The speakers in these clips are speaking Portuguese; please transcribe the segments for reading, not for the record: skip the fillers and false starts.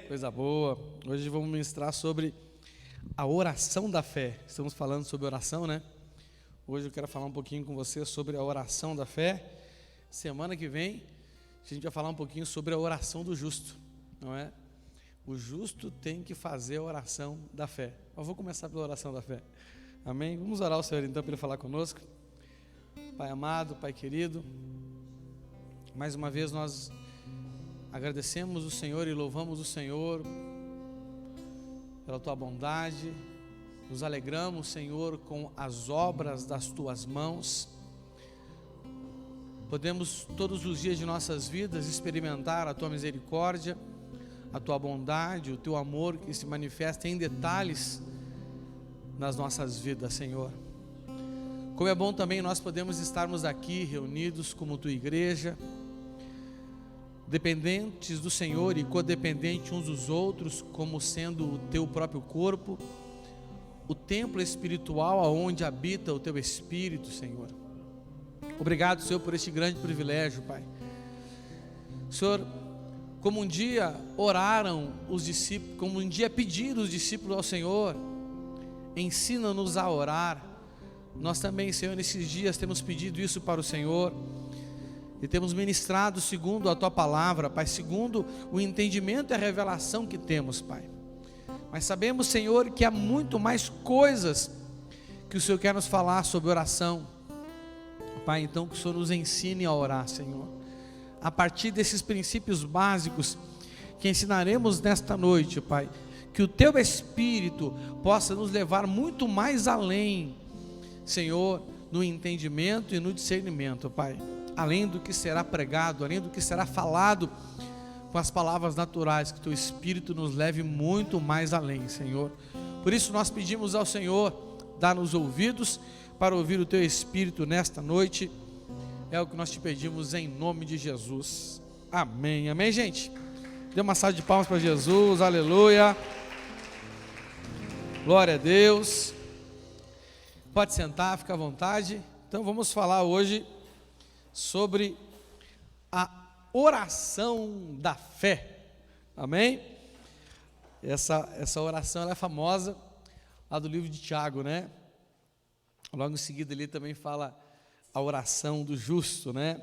Coisa boa. Hoje vamos ministrar sobre a oração da fé. Estamos falando sobre oração, né? Hoje eu quero falar um pouquinho com você sobre a oração da fé. Semana que vem a gente vai falar um pouquinho sobre a oração do justo, não é? O justo tem que fazer a oração da fé. Eu vou começar pela oração da fé. Amém? Vamos orar ao Senhor então para Ele falar conosco. Pai amado, Pai querido, mais uma vez nós agradecemos o Senhor e louvamos o Senhor pela Tua bondade. Nos alegramos, Senhor, com as obras das Tuas mãos. Podemos todos os dias de nossas vidas experimentar a Tua misericórdia, a Tua bondade, o Teu amor que se manifesta em detalhes nas nossas vidas, Senhor. Como é bom também nós podemos estarmos aqui reunidos como Tua igreja, dependentes do Senhor e codependentes uns dos outros, como sendo o Teu próprio corpo, o templo espiritual aonde habita o Teu Espírito, Senhor. Obrigado, Senhor, por este grande privilégio, Pai. Senhor, como um dia oraram os discípulos, como um dia pediram os discípulos ao Senhor, ensina-nos a orar. Nós também, Senhor, nesses dias temos pedido isso para o Senhor e temos ministrado segundo a Tua palavra, Pai, segundo o entendimento e a revelação que temos, Pai. Mas sabemos, Senhor, que há muito mais coisas que o Senhor quer nos falar sobre oração, Pai. Então que o Senhor nos ensine a orar, Senhor, a partir desses princípios básicos que ensinaremos nesta noite, Pai. Que o Teu Espírito possa nos levar muito mais além, Senhor, no entendimento e no discernimento, Pai. Além do que será pregado, além do que será falado com as palavras naturais, que Teu Espírito nos leve muito mais além, Senhor. Por isso nós pedimos ao Senhor, dá-nos ouvidos para ouvir o Teu Espírito nesta noite. É o que nós te pedimos em nome de Jesus. Amém. Amém, gente? Dê uma salva de palmas para Jesus. Aleluia. Glória a Deus. Pode sentar, fica à vontade. Então vamos falar hoje sobre a oração da fé. Amém? Essa oração ela é famosa lá do livro de Tiago, né? Logo em seguida ele também fala a oração do justo, né?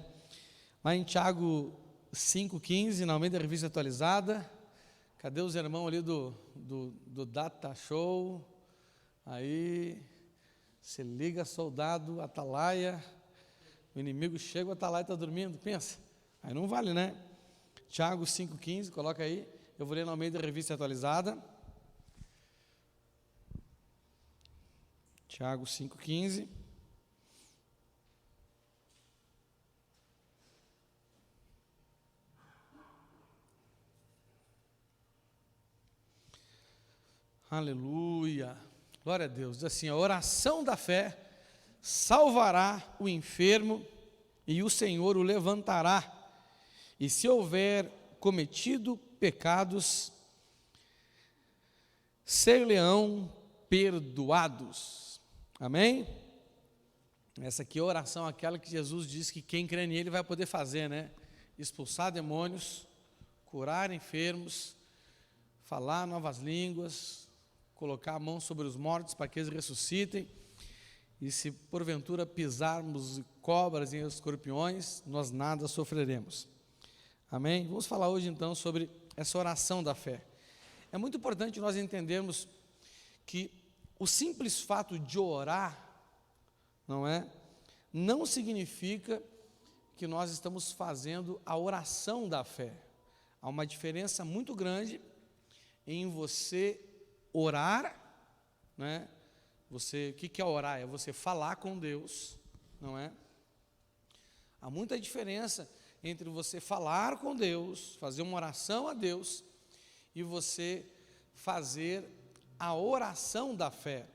Lá em Tiago 5,15, na Almeida Revista Atualizada. Cadê os irmãos ali do Data Show? Aí, se liga, soldado, atalaia. O inimigo chega, o atalaia está dormindo, pensa. Aí não vale, né? Tiago 5,15, coloca aí. Eu vou ler na Almeida Revista Atualizada. Tiago 5,15. Aleluia. Glória a Deus. Diz assim: a oração da fé salvará o enfermo e o Senhor o levantará. E se houver cometido pecados, ser-lhe-ão perdoados. Amém? Essa aqui é a oração, aquela que Jesus disse que quem crê nele vai poder fazer, né? Expulsar demônios, curar enfermos, falar novas línguas, colocar a mão sobre os mortos para que eles ressuscitem. E se porventura pisarmos cobras e escorpiões, nós nada sofreremos. Amém? Vamos falar hoje então sobre essa oração da fé. É muito importante nós entendermos que o simples fato de orar, não significa que nós estamos fazendo a oração da fé. Há uma diferença muito grande em você orar, né? O que é orar? É você falar com Deus, não é? Há muita diferença entre você falar com Deus, fazer uma oração a Deus, e você fazer a oração da fé.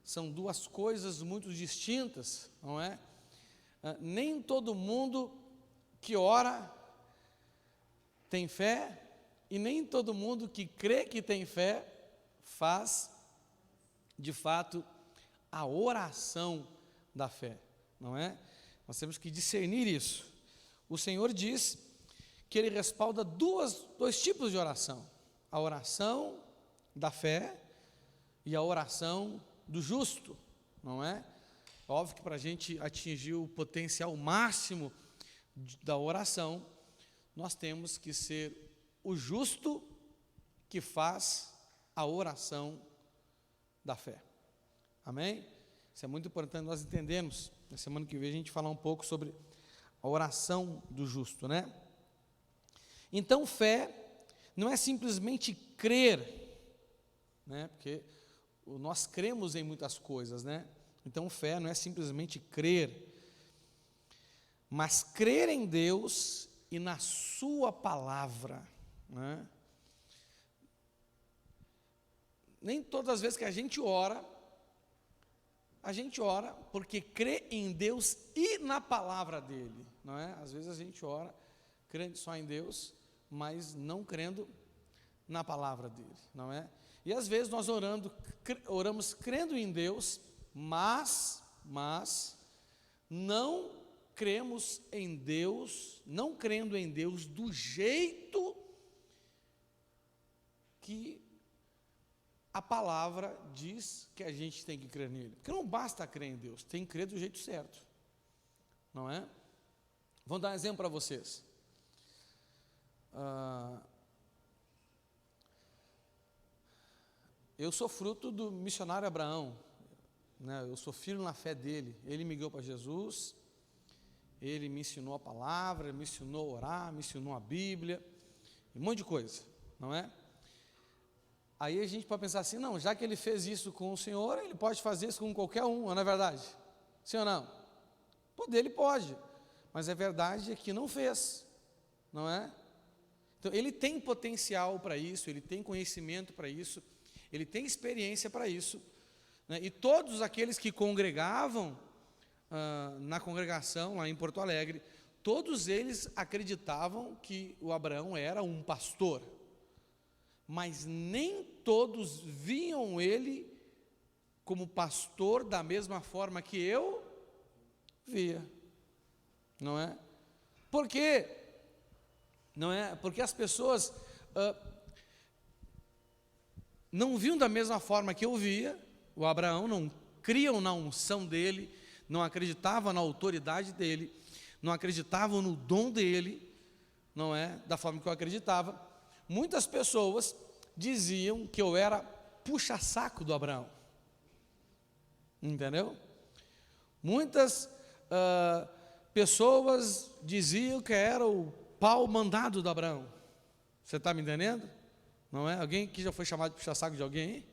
São duas coisas muito distintas, não é? Nem todo mundo que ora tem fé, e nem todo mundo que crê que tem fé faz, de fato, a oração da fé, não é? Nós temos que discernir isso. O Senhor diz que Ele respalda dois tipos de oração. a oração da fé e a oração do justo, não é? Óbvio que para a gente atingir o potencial máximo da oração, nós temos que ser o justo que faz a oração da fé. Amém? Isso é muito importante nós entendermos. Na semana que vem a gente falar um pouco sobre a oração do justo, né? Então, fé não é simplesmente crer, né? Porque nós cremos em muitas coisas, né? Então, fé não é simplesmente crer, mas crer em Deus e na sua palavra, né? Nem todas as vezes que a gente ora porque crê em Deus e na palavra dele, não é? Às vezes a gente ora crendo só em Deus, mas não crendo na palavra dele, não é? E às vezes nós oramos crendo em Deus, mas não cremos em Deus, não crendo em Deus do jeito que a palavra diz que a gente tem que crer nele. Porque não basta crer em Deus, tem que crer do jeito certo, não é? Vou dar um exemplo para vocês. Eu sou fruto do missionário Abraão, né? Eu sou filho na fé dele. Ele me guiou para Jesus, ele me ensinou a palavra, me ensinou a orar, me ensinou a Bíblia, um monte de coisa, não é? Aí a gente pode pensar assim, não, já que ele fez isso com o Senhor, ele pode fazer isso com qualquer um, não é verdade? Sim ou não? Poder ele pode, mas a verdade é que não fez, não é? Então ele tem potencial para isso, ele tem conhecimento para isso, ele tem experiência para isso, né? E todos aqueles que congregavam na congregação lá em Porto Alegre, todos eles acreditavam que o Abraão era um pastor, mas nem todos viam ele como pastor da mesma forma que eu via, não é? Por quê? Não é? Porque as pessoas não viam da mesma forma que eu via o Abraão, não criam na unção dele, não acreditavam na autoridade dele, não acreditavam no dom dele, não é? Da forma que eu acreditava. Muitas pessoas diziam que eu era puxa-saco do Abraão, entendeu? Muitas pessoas diziam que era o pau mandado do Abraão. Você está me entendendo? Não é? Alguém que já foi chamado de puxa-saco de alguém aí?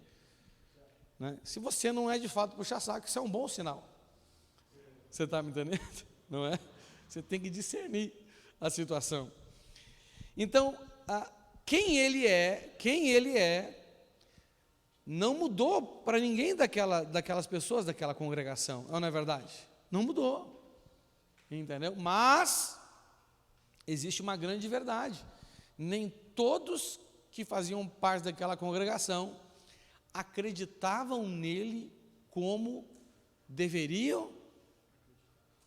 Né? Se você não é de fato puxa-saco, isso é um bom sinal. Você está me entendendo? Não é? Você tem que discernir a situação. Então, quem ele é, não mudou para ninguém daquelas pessoas, daquela congregação, não é verdade? Não mudou, entendeu? Mas, existe uma grande verdade, nem todos que faziam parte daquela congregação acreditavam nele como deveriam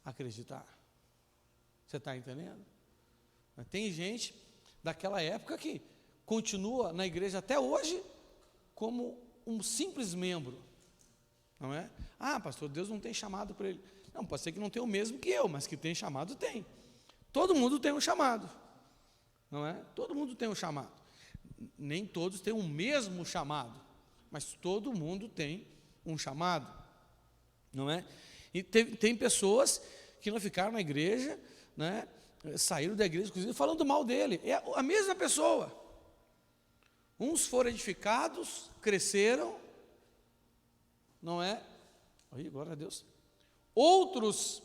acreditar. Você está entendendo? Tem gente daquela época que continua na igreja até hoje como um simples membro, não é? Ah, pastor, Deus não tem chamado para ele. Não, pode ser que não tenha o mesmo que eu, mas que tem chamado, tem. Todo mundo tem um chamado, não é? Todo mundo tem um chamado. Nem todos têm o mesmo chamado, mas todo mundo tem um chamado, não é? E tem pessoas que não ficaram na igreja, né? Saíram da igreja, inclusive, falando mal dele. É a mesma pessoa. Uns foram edificados, cresceram, não é? Aí, glória a Deus. Outros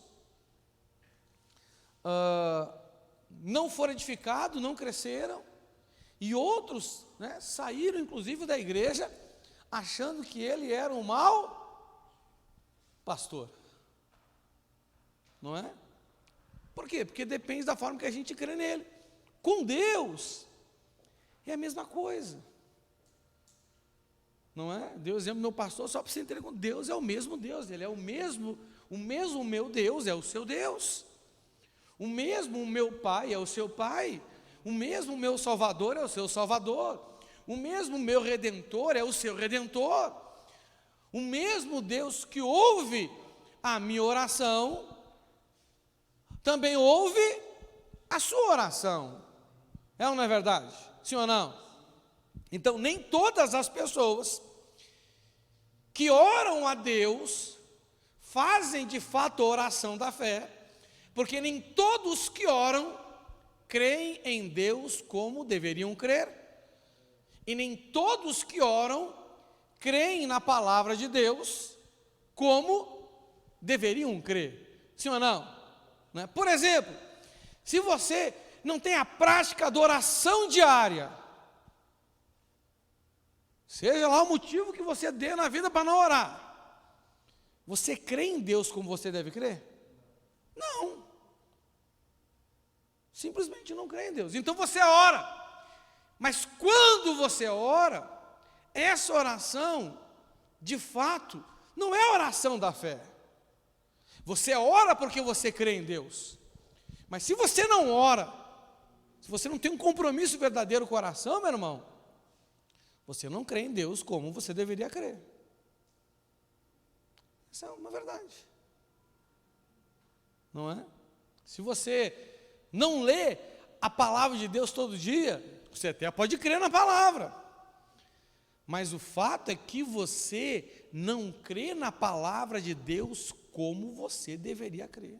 não foram edificados, não cresceram, e outros, né, saíram, inclusive, da igreja, achando que ele era um mau pastor. Não é? Por quê? Porque depende da forma que a gente crê nele. Com Deus é a mesma coisa, não é? Deus é o meu pastor, só para você entender, com Deus é o mesmo Deus, ele é o mesmo meu Deus é o seu Deus, o mesmo meu Pai é o seu Pai, o mesmo meu Salvador é o seu Salvador, o mesmo meu Redentor é o seu Redentor. O mesmo Deus que ouve a minha oração, também ouve a sua oração. É ou não é verdade? Sim ou não? Então, nem todas as pessoas que oram a Deus fazem de fato a oração da fé, porque nem todos que oram creem em Deus como deveriam crer, e nem todos que oram creem na palavra de Deus como deveriam crer. Sim ou não? Né? Por exemplo, se você não tem a prática da oração diária, seja lá o motivo que você dê na vida para não orar, você crê em Deus como você deve crer? Não. Simplesmente não crê em Deus. Então você ora. Mas quando você ora, essa oração, de fato, não é a oração da fé. Você ora porque você crê em Deus. Mas se você não ora, se você não tem um compromisso verdadeiro com a oração, meu irmão, você não crê em Deus como você deveria crer. Essa é uma verdade. Não é? Se você não lê a palavra de Deus todo dia, você até pode crer na palavra. Mas o fato é que você não crê na palavra de Deus como você deveria crer.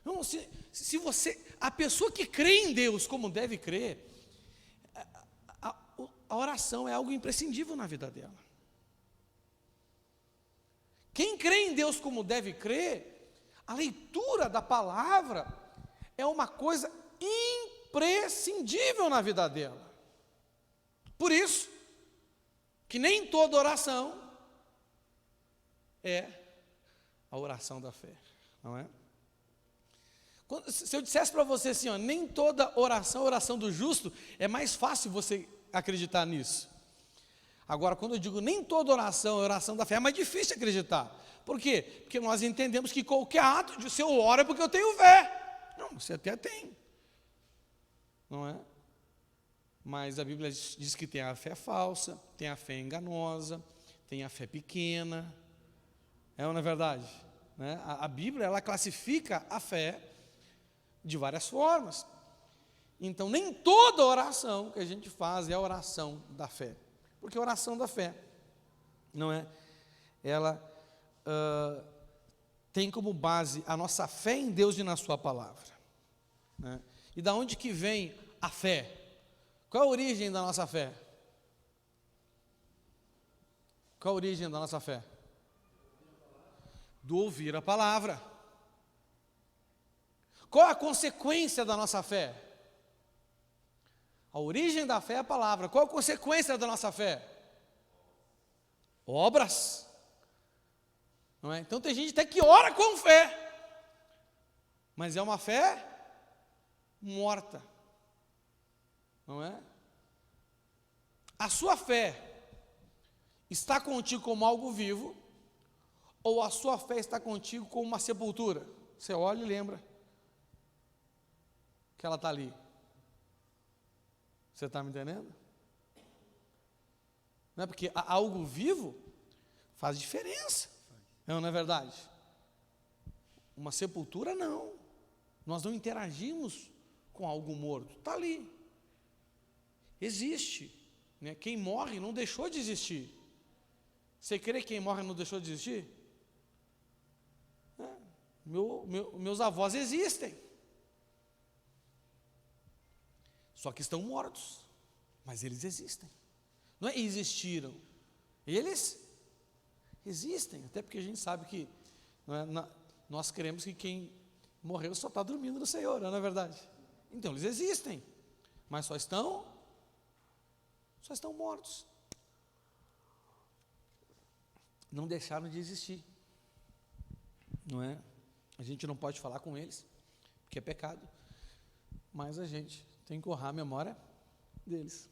Não, se você, a pessoa que crê em Deus como deve crer, a oração é algo imprescindível na vida dela. Quem crê em Deus como deve crer, a leitura da palavra é uma coisa imprescindível na vida dela. Por isso, que nem toda oração é a oração da fé, não é? Se eu dissesse para você assim, ó, nem toda oração é oração do justo, é mais fácil você acreditar nisso. Agora, quando eu digo nem toda oração é oração da fé, é mais difícil acreditar. Por quê? Porque nós entendemos que qualquer ato de se eu oro é porque eu tenho fé. Não, você até tem, não é? Mas a Bíblia diz que tem a fé falsa, tem a fé enganosa, tem a fé pequena. É ou não é verdade? Né? A Bíblia, ela classifica a fé de várias formas. Então, nem toda oração que a gente faz é a oração da fé. Porque a oração da fé, não é? Ela tem como base a nossa fé em Deus e na sua palavra. Né? E da onde que vem a fé? Qual a origem da nossa fé? Qual a origem da nossa fé? Do ouvir a palavra. Qual a consequência da nossa fé? A origem da fé é a palavra. Qual a consequência da nossa fé? Obras. Não é? Então tem gente até que ora com fé, mas é uma fé morta. Não é? A sua fé está contigo como algo vivo, ou a sua fé está contigo como uma sepultura? Você olha e lembra que ela está ali. Você está me entendendo? Não é porque algo vivo faz diferença. Não é verdade? Uma sepultura não. Nós não interagimos com algo morto. Está ali. Existe. Né? Quem morre não deixou de existir. Você crê que quem morre não deixou de existir? Meus avós existem. Só que estão mortos. Mas eles existem. Não é existiram. Eles existem. Até porque a gente sabe que nós cremos que quem morreu só está dormindo no Senhor, não é verdade? Então eles existem. Mas só estão mortos. Não deixaram de existir. Não é? A gente não pode falar com eles, porque é pecado. Mas a gente tem que honrar a memória deles.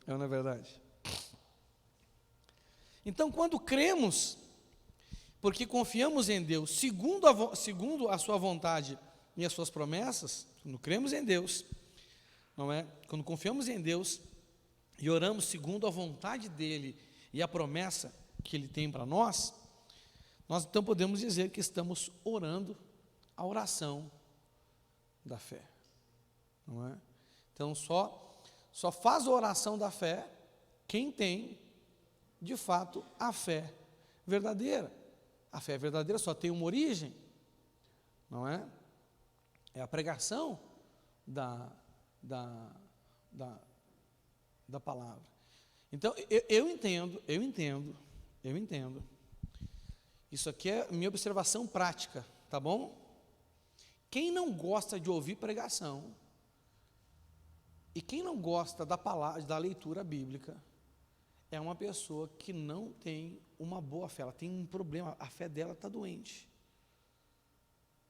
Não é verdade? Então, quando cremos, porque confiamos em Deus, segundo a sua vontade e as suas promessas, quando cremos em Deus, não é? Quando confiamos em Deus e oramos segundo a vontade dEle e a promessa que Ele tem para nós, nós então podemos dizer que estamos orando a oração da fé, não é? Então só faz a oração da fé quem tem, de fato, a fé verdadeira. A fé verdadeira só tem uma origem, não é? É a pregação da palavra. Então, eu entendo. Isso aqui é minha observação prática, tá bom? Quem não gosta de ouvir pregação, e quem não gosta da palavra, da leitura bíblica, é uma pessoa que não tem uma boa fé, ela tem um problema, a fé dela está doente.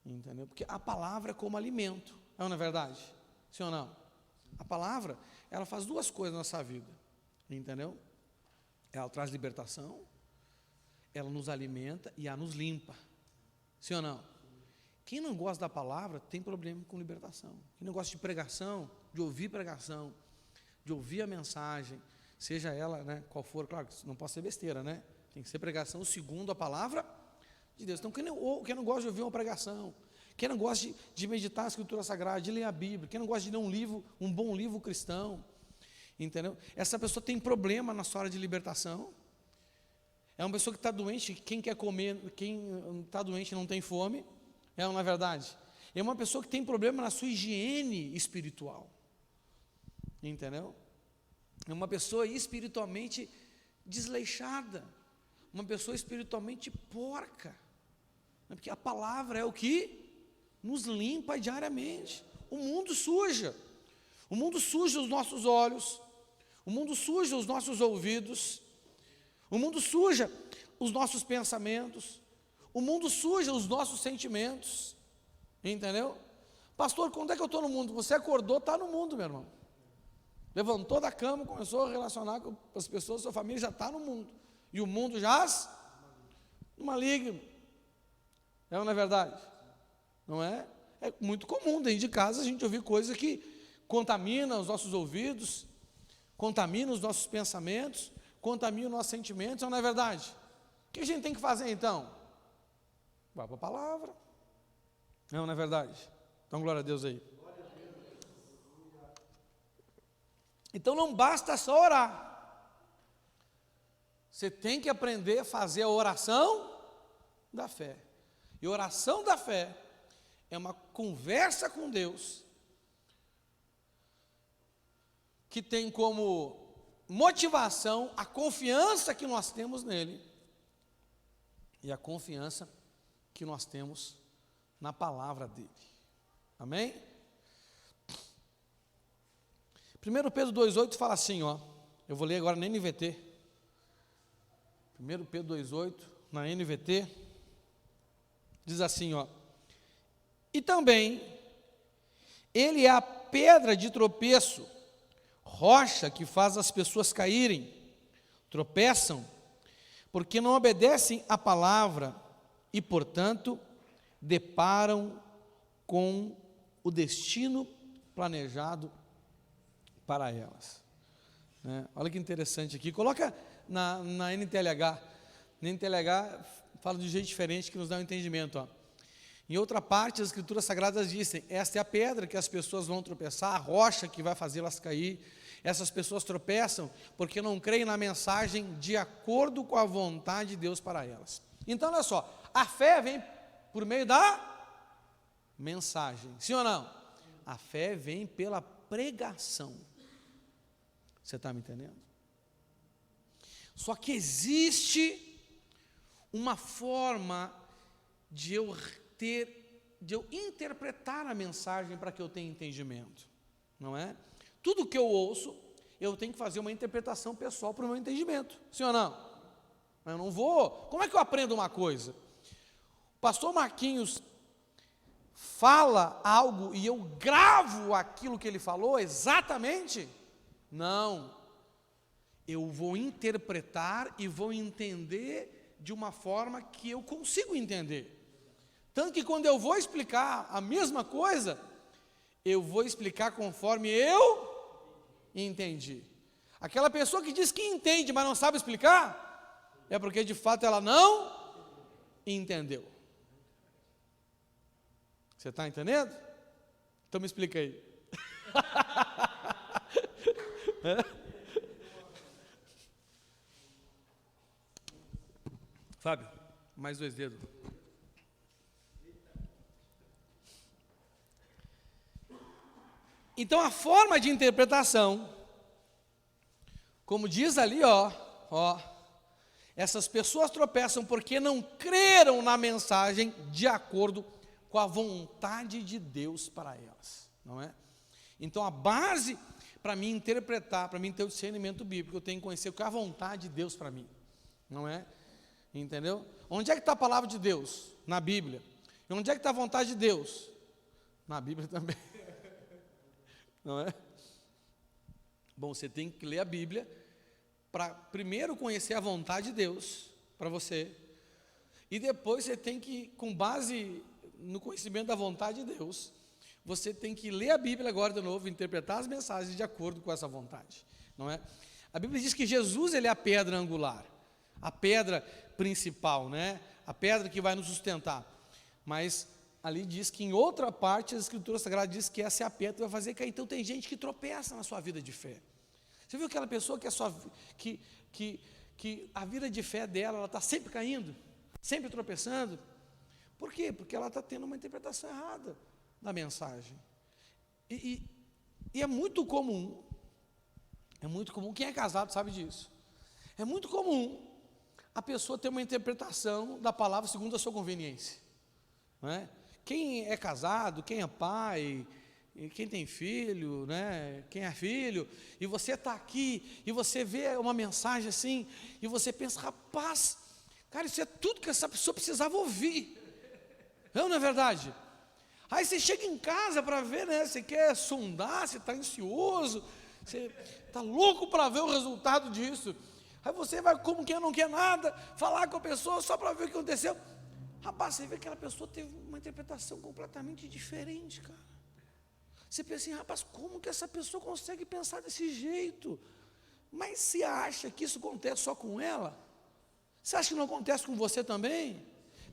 Entendeu? Porque a palavra é como alimento, não é verdade? Sim ou não? A palavra, ela faz duas coisas na nossa vida, entendeu? Ela traz libertação, ela nos alimenta e ela nos limpa, sim ou não? Quem não gosta da palavra tem problema com libertação. Quem não gosta de pregação, de ouvir pregação, de ouvir a mensagem, seja ela, né, qual for, claro, não pode ser besteira, né? Tem que ser pregação segundo a palavra de Deus. Então, quem não gosta de ouvir uma pregação, quem não gosta de meditar a Escritura Sagrada, de ler a Bíblia, quem não gosta de ler um bom livro cristão, entendeu? Essa pessoa tem problema na sua hora de libertação. É uma pessoa que está doente, quem quer comer, quem está doente não tem fome, não é verdade? É uma pessoa que tem problema na sua higiene espiritual, entendeu? É uma pessoa espiritualmente desleixada, uma pessoa espiritualmente porca, porque a palavra é o que nos limpa diariamente. O mundo suja os nossos olhos, o mundo suja os nossos ouvidos, o mundo suja os nossos pensamentos, o mundo suja os nossos sentimentos, entendeu? Pastor, quando é que eu estou no mundo? Você acordou, está no mundo, meu irmão. Levantou da cama, começou a relacionar com as pessoas, sua família já está no mundo. E o mundo jaz no maligno. Não é verdade? Não é? É muito comum dentro de casa a gente ouvir coisas que contaminam os nossos ouvidos, contaminam os nossos pensamentos, contaminam os nossos sentimentos, não é verdade? O que a gente tem que fazer então? Vai para a palavra. Não é verdade? Então glória a Deus aí. Então não basta só orar. Você tem que aprender a fazer a oração da fé. E a oração da fé é uma conversa com Deus que tem como motivação a confiança que nós temos nele e a confiança que nós temos na palavra dele. Amém? 1 Pedro 2,8 fala assim, ó, eu vou ler agora na NVT. 1 Pedro 2,8 na NVT diz assim, ó: e também ele é a pedra de tropeço, rocha que faz as pessoas caírem, tropeçam, porque não obedecem à palavra e, portanto, deparam com o destino planejado para elas. Olha que interessante aqui, coloca na NTLH. Na NTLH fala de um jeito diferente que nos dá um entendimento. Ó. Em outra parte, as Escrituras Sagradas dizem: esta é a pedra que as pessoas vão tropeçar, a rocha que vai fazê-las cair. Essas pessoas tropeçam porque não creem na mensagem de acordo com a vontade de Deus para elas. Então, olha só, a fé vem por meio da mensagem, sim ou não? A fé vem pela pregação. Você está me entendendo? Só que existe uma forma de eu interpretar a mensagem para que eu tenha entendimento, não é? Tudo que eu ouço, eu tenho que fazer uma interpretação pessoal para o meu entendimento, sim ou não? Eu não vou. Como é que eu aprendo uma coisa? O pastor Marquinhos fala algo e eu gravo aquilo que ele falou exatamente? Não. Eu vou interpretar e vou entender de uma forma que eu consigo entender. Tanto que quando eu vou explicar a mesma coisa, eu vou explicar conforme eu entendi. Aquela pessoa que diz que entende, mas não sabe explicar, é porque de fato ela não entendeu. Você está entendendo? Então me explica aí. Fábio, mais 2 dedos. Então a forma de interpretação, como diz ali, essas pessoas tropeçam porque não creram na mensagem de acordo com a vontade de Deus para elas, não é? Então a base para mim interpretar, para mim ter o discernimento bíblico, eu tenho que conhecer o que é a vontade de Deus para mim, não é? Entendeu? Onde é que está a palavra de Deus? Na Bíblia. E onde é que está a vontade de Deus? Na Bíblia também. Não é? Bom, você tem que ler a Bíblia para primeiro conhecer a vontade de Deus para você. E depois você tem que, com base no conhecimento da vontade de Deus, você tem que ler a Bíblia agora de novo, interpretar as mensagens de acordo com essa vontade, não é? A Bíblia diz que Jesus, ele é a pedra angular, a pedra principal, né? A pedra que vai nos sustentar. Mas ali diz que em outra parte da Escritura Sagrada diz que essa é a pedra que vai fazer cair. Então tem gente que tropeça na sua vida de fé. Você viu aquela pessoa que a vida de fé dela, ela está sempre caindo, sempre tropeçando? Por quê? Porque ela está tendo uma interpretação errada da mensagem. E é muito comum, quem é casado sabe disso, é muito comum a pessoa ter uma interpretação da palavra segundo a sua conveniência, não é? Quem é casado, quem é pai, quem tem filho, né? Quem é filho, e você está aqui, e você vê uma mensagem assim, e você pensa, rapaz, cara, isso é tudo que essa pessoa precisava ouvir, não é verdade? Aí você chega em casa para ver, né? Você quer sondar, você está ansioso, você está louco para ver o resultado disso. Aí você vai, como quem não quer nada, falar com a pessoa só para ver o que aconteceu. Rapaz, você vê que aquela pessoa teve uma interpretação completamente diferente, cara. Você pensa assim, rapaz, como que essa pessoa consegue pensar desse jeito? Mas você acha que isso acontece só com ela? Você acha que não acontece com você também?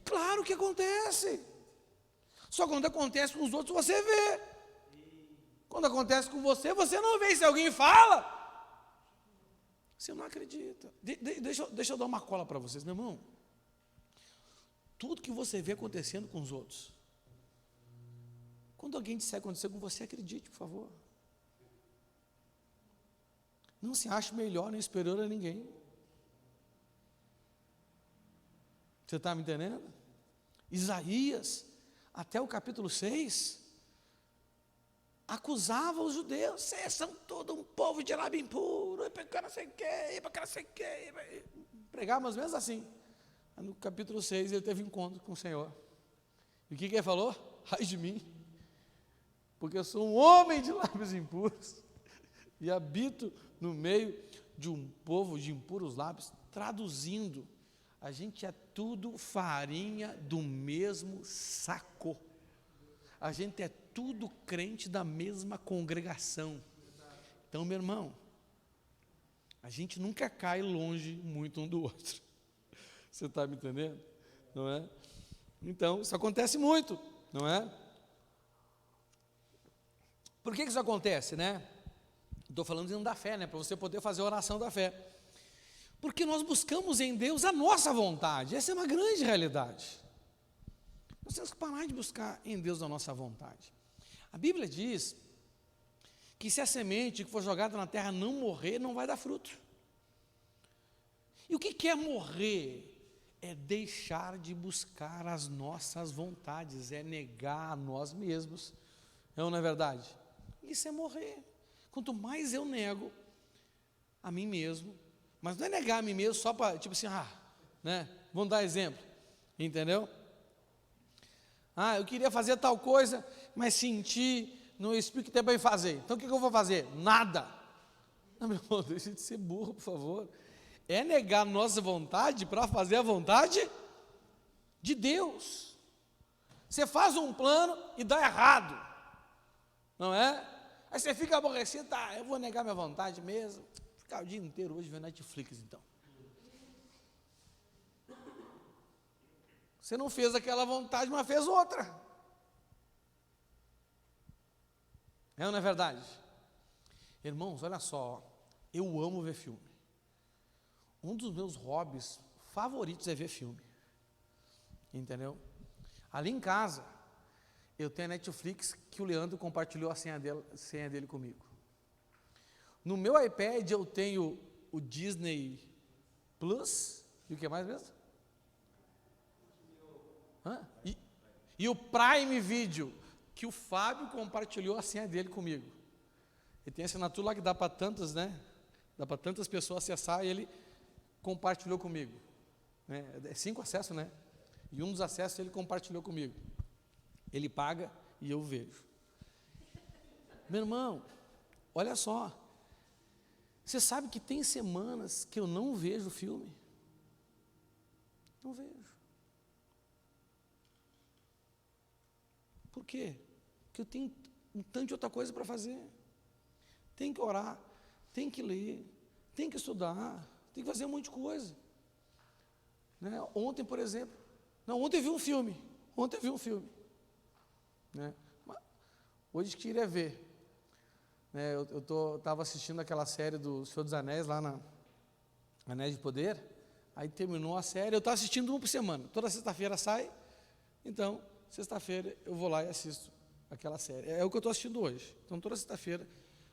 Claro que acontece. Só quando acontece com os outros você vê. Quando acontece com você, você não vê. Se alguém fala, você não acredita. Deixa eu dar uma cola para vocês, meu irmão. Tudo que você vê acontecendo com os outros, quando alguém disser acontecer com você, acredite, por favor. Não se ache melhor nem superior a ninguém. Você está me entendendo? Isaías, até o capítulo 6, acusava os judeus, vocês são todo um povo de lábio impuro, para não sei o quê, para não sei o quê. Pregava mais ou menos assim. No capítulo 6 ele teve encontro com o Senhor. E o que ele falou? Ai de mim, porque eu sou um homem de lábios impuros e habito no meio de um povo de impuros lábios. Traduzindo, a gente é tudo farinha do mesmo saco. A gente é tudo crente da mesma congregação. Então, meu irmão, a gente nunca cai longe muito um do outro. Você está me entendendo? Não é? Então, isso acontece muito, não é? Por que isso acontece, né? Estou falando dentro da fé, né? Para você poder fazer a oração da fé. Porque nós buscamos em Deus a nossa vontade. Essa é uma grande realidade. Nós temos que parar de buscar em Deus a nossa vontade. A Bíblia diz que se a semente que for jogada na terra não morrer, não vai dar fruto. E o que é morrer? É deixar de buscar as nossas vontades, é negar a nós mesmos. Não é verdade? Isso é morrer. Quanto mais eu nego a mim mesmo, mas não é negar a mim mesmo só para, tipo assim, né? Vamos dar exemplo, entendeu? Eu queria fazer tal coisa, mas senti no Espírito que tem para fazer. Então o que eu vou fazer? Nada. Não, meu irmão, deixa de ser burro, por favor. É negar a nossa vontade para fazer a vontade de Deus. Você faz um plano e dá errado, não é? Aí você fica aborrecido, eu vou negar minha vontade mesmo, ficar o dia inteiro hoje vendo Netflix, então. Você não fez aquela vontade, mas fez outra. É ou não é verdade? Irmãos, olha só, eu amo ver filme. Um dos meus hobbies favoritos é ver filme. Entendeu? Ali em casa, eu tenho a Netflix que o Leandro compartilhou a senha dele comigo. No meu iPad eu tenho o Disney Plus, e o que mais mesmo? E o Prime Video, que o Fábio compartilhou a senha dele comigo. Ele tem assinatura lá que dá para tantas, né? Dá para tantas pessoas acessar, e ele compartilhou comigo. Né? É 5 acessos, né? E um dos acessos ele compartilhou comigo. Ele paga e eu vejo. Meu irmão, olha só. Você sabe que tem semanas que eu não vejo filme? Não vejo. Por quê? Porque eu tenho um tanto de outra coisa para fazer. Tem que orar, tem que ler, tem que estudar, tem que fazer um monte de coisa. Né? Ontem, por exemplo, ontem eu vi um filme. Né? Hoje queria ver. Né? Eu estava assistindo aquela série do Senhor dos Anéis, lá na Anéis de Poder. Aí terminou a série, eu estava assistindo uma por semana. Toda sexta-feira sai, então, sexta-feira eu vou lá e assisto aquela série. É o que eu estou assistindo hoje. Então, toda sexta-feira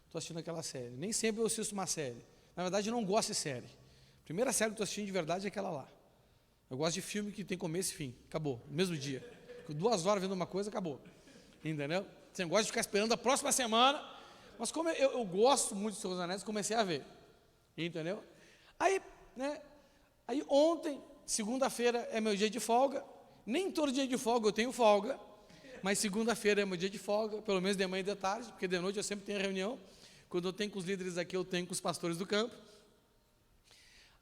estou assistindo aquela série. Nem sempre eu assisto uma série. Na verdade, eu não gosto de série. A primeira série que eu estou assistindo de verdade é aquela lá. Eu gosto de filme que tem começo e fim. Acabou, no mesmo dia. 2 horas vendo uma coisa, acabou. Entendeu? Você não gosta de ficar esperando a próxima semana. Mas como eu gosto muito de Senhor dos Anéis, comecei a ver. Entendeu? Aí, né? Aí ontem, segunda-feira, é meu dia de folga. Nem todo dia de folga eu tenho folga. Mas segunda-feira é meu dia de folga, pelo menos de manhã e de tarde, porque de noite eu sempre tenho reunião. Quando eu tenho com os líderes aqui, eu tenho com os pastores do campo.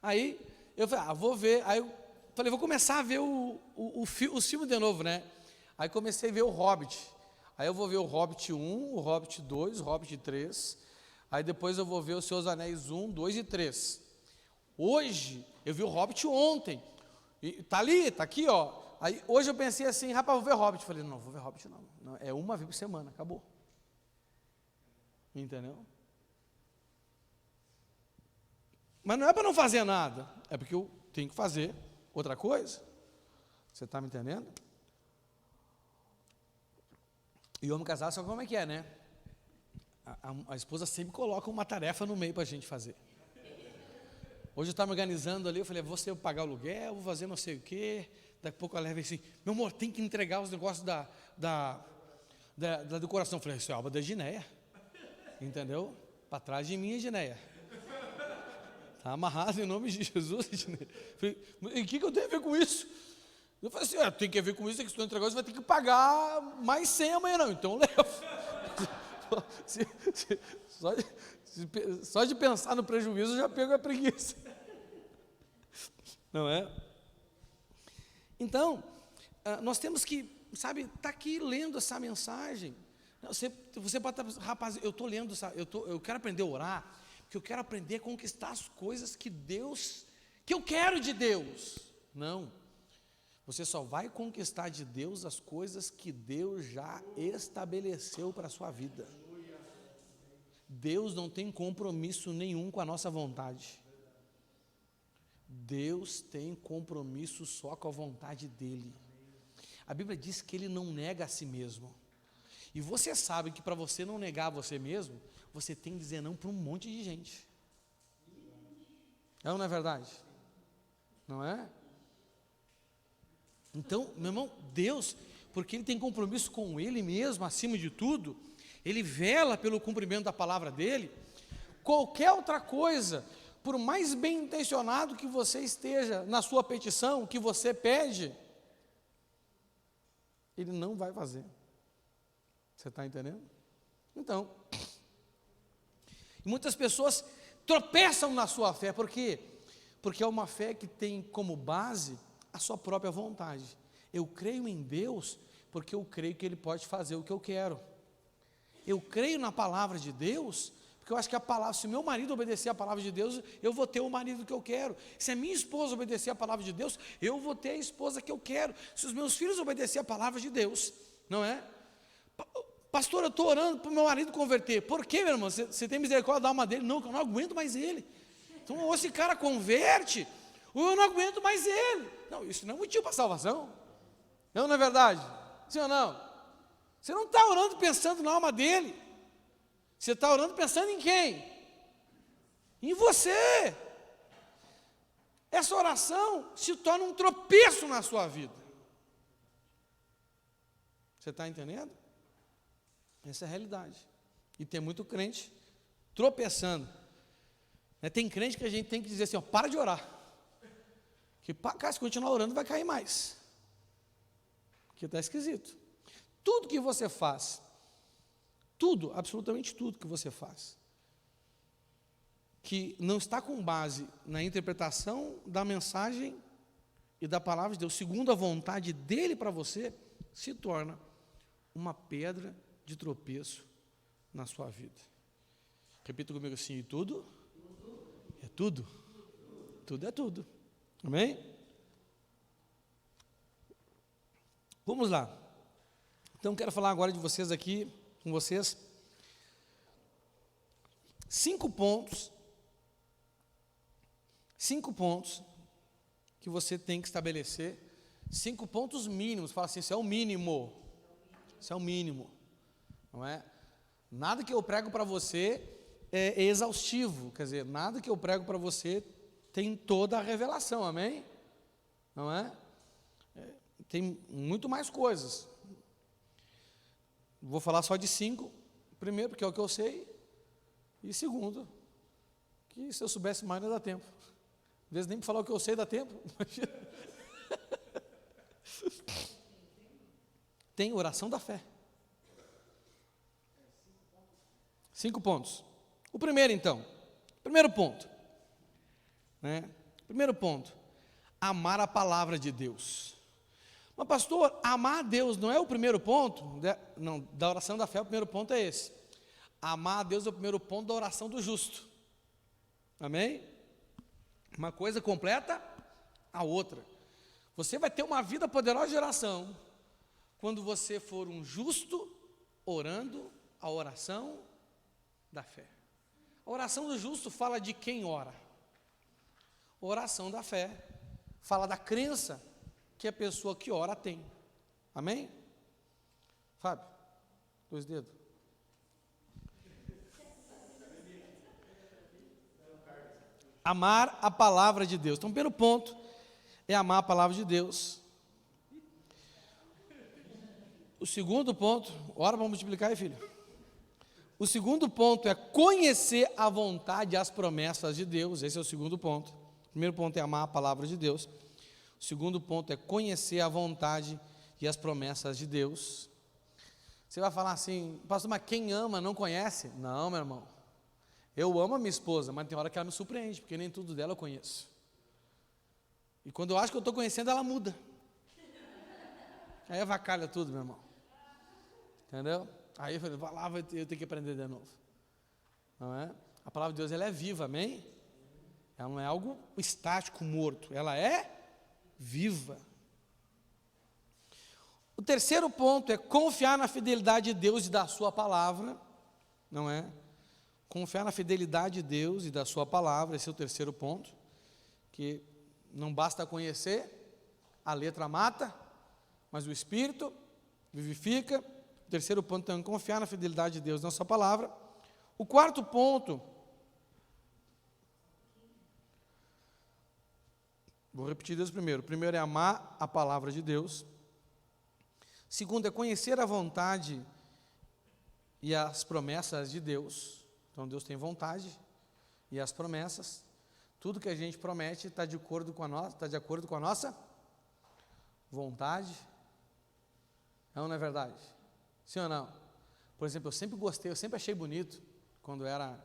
Aí eu falei, vou ver. Aí eu falei, vou começar a ver os filmes de novo, né? Aí comecei a ver o Hobbit. Aí eu vou ver o Hobbit 1, o Hobbit 2, o Hobbit 3. Aí depois eu vou ver os Seus Anéis 1, 2 e 3. Hoje, eu vi o Hobbit ontem. E tá ali, tá aqui, ó. Aí hoje eu pensei assim, rapaz, vou ver Hobbit. Falei, não, vou ver Hobbit não. É uma vez por semana, acabou. Entendeu? Mas não é para não fazer nada, é porque eu tenho que fazer outra coisa. Você está me entendendo? E homem casado sabe como é que é, né? A esposa sempre coloca uma tarefa no meio para a gente fazer. Hoje eu estava me organizando ali, eu falei, vou pagar o aluguel, vou fazer não sei o quê. Daqui a pouco ela leva assim, meu amor, tem que entregar os negócios da decoração. Eu falei, isso é obra da Gineia. Entendeu? Para trás de mim, Gineia. Está amarrado em nome de Jesus. Gineia. Falei, e o que eu tenho a ver com isso? Eu falei assim, tem que ver com isso, é que se tu entregar isso, vai ter que pagar mais 100 amanhã, não. Então leva. Só de pensar no prejuízo, eu já pego a preguiça. Não é? Então, nós temos que, sabe, tá aqui lendo essa mensagem. Você pode estar, rapaz, eu estou lendo, eu quero aprender a orar, porque eu quero aprender a conquistar as coisas que eu quero de Deus. Não. Você só vai conquistar de Deus as coisas que Deus já estabeleceu para a sua vida. Deus não tem compromisso nenhum com a nossa vontade. Deus tem compromisso só com a vontade dEle. A Bíblia diz que Ele não nega a si mesmo. E você sabe que para você não negar a você mesmo, você tem que dizer não para um monte de gente. É ou não é verdade? Não é? Então, meu irmão, Deus, porque Ele tem compromisso com Ele mesmo, acima de tudo, Ele vela pelo cumprimento da palavra dEle. Qualquer outra coisa, por mais bem intencionado que você esteja na sua petição, que você pede, Ele não vai fazer. Você está entendendo? Então, muitas pessoas tropeçam na sua fé, por quê? Porque é uma fé que tem como base a sua própria vontade. Eu creio em Deus porque eu creio que Ele pode fazer o que eu quero. Eu creio na palavra de Deus Porque eu acho que a palavra, se o meu marido obedecer a palavra de Deus, eu vou ter o marido que eu quero. Se a minha esposa obedecer a palavra de Deus, eu vou ter a esposa que eu quero. Se os meus filhos obedecer a palavra de Deus, não é? Pastor, eu estou orando para o meu marido converter. Por quê, meu irmão? Você tem misericórdia da alma dele? Não, que eu não aguento mais ele. Então, ou esse cara converte, ou eu não aguento mais ele. Não, isso não é motivo para salvação. Não é verdade? Sim ou não? Você não está orando pensando na alma dele. Você está orando pensando em quem? Em você. Essa oração se torna um tropeço na sua vida. Você está entendendo? Essa é a realidade. E tem muito crente tropeçando. Tem crente que a gente tem que dizer assim, ó, para de orar. Que se continuar orando vai cair mais. Porque está esquisito. Tudo que você faz, tudo, absolutamente tudo que você faz, que não está com base na interpretação da mensagem e da palavra de Deus, segundo a vontade dele para você, se torna uma pedra de tropeço na sua vida. Repita comigo assim, e tudo? É tudo. Tudo é tudo. Amém? Vamos lá. Então, quero falar agora de vocês aqui, com vocês, 5 pontos que você tem que estabelecer, 5 pontos mínimos. Fala assim, isso é o mínimo. Isso é o mínimo. Não é? Nada que eu prego para você é exaustivo, quer dizer, nada que eu prego para você tem toda a revelação, amém? Não é? Tem muito mais coisas. Vou falar só de 5. Primeiro, porque é o que eu sei. E segundo, que se eu soubesse mais não dá tempo. Às vezes nem para falar o que eu sei dá tempo. Tem oração da fé. 5 pontos. O primeiro então. Primeiro ponto. Primeiro ponto. Amar a palavra de Deus. Mas pastor, amar a Deus não é o primeiro ponto? Não, da oração da fé o primeiro ponto é esse. Amar a Deus é o primeiro ponto da oração do justo. Amém? Uma coisa completa a outra. Você vai ter uma vida poderosa de oração quando você for um justo orando a oração da fé. A oração do justo fala de quem ora. A oração da fé fala da crença que a pessoa que ora tem. Amém? Fábio, 2 dedos. Amar a palavra de Deus. Então, o primeiro ponto é amar a palavra de Deus. O segundo ponto, ora para multiplicar aí, filho. O segundo ponto é conhecer a vontade e as promessas de Deus. Esse é o segundo ponto. O primeiro ponto é amar a palavra de Deus. O segundo ponto é conhecer a vontade e as promessas de Deus. Você vai falar assim, pastor, mas quem ama não conhece? Não, meu irmão. Eu amo a minha esposa, mas tem hora que ela me surpreende, porque nem tudo dela eu conheço. E quando eu acho que eu estou conhecendo, ela muda. Aí avacalha tudo, meu irmão. Entendeu? Aí eu falei, vai lá, eu tenho que aprender de novo. Não é? A palavra de Deus, ela é viva, amém? Ela não é algo estático, morto. Ela é viva. O terceiro ponto é confiar na fidelidade de Deus e da sua palavra. Não é? Confiar na fidelidade de Deus e da sua palavra. Esse é o terceiro ponto. Que não basta conhecer, a letra mata, mas o Espírito vivifica. O terceiro ponto é confiar na fidelidade de Deus na sua palavra. O quarto ponto, vou repetir Deus primeiro. Primeiro é amar a palavra de Deus. Segundo é conhecer a vontade e as promessas de Deus. Então Deus tem vontade e as promessas. Tudo que a gente promete está de acordo com a nossa vontade. Não é verdade? Sim ou não? Por exemplo, eu sempre achei bonito, quando era,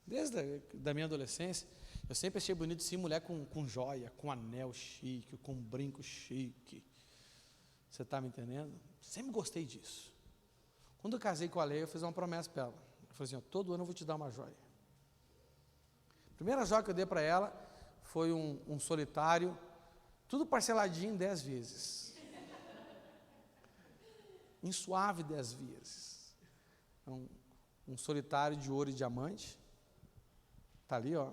desde da minha adolescência, eu sempre achei bonito sim mulher com joia, com anel chique, com brinco chique. Você está me entendendo? Sempre gostei disso. Quando eu casei com a Leia, eu fiz uma promessa para ela. Eu Eu falei assim, ó, todo ano eu vou te dar uma joia. A primeira joia que eu dei para ela foi um solitário, tudo parceladinho em 10 vezes. Em suave 10 vezes. Um solitário de ouro e diamante. Está ali, ó.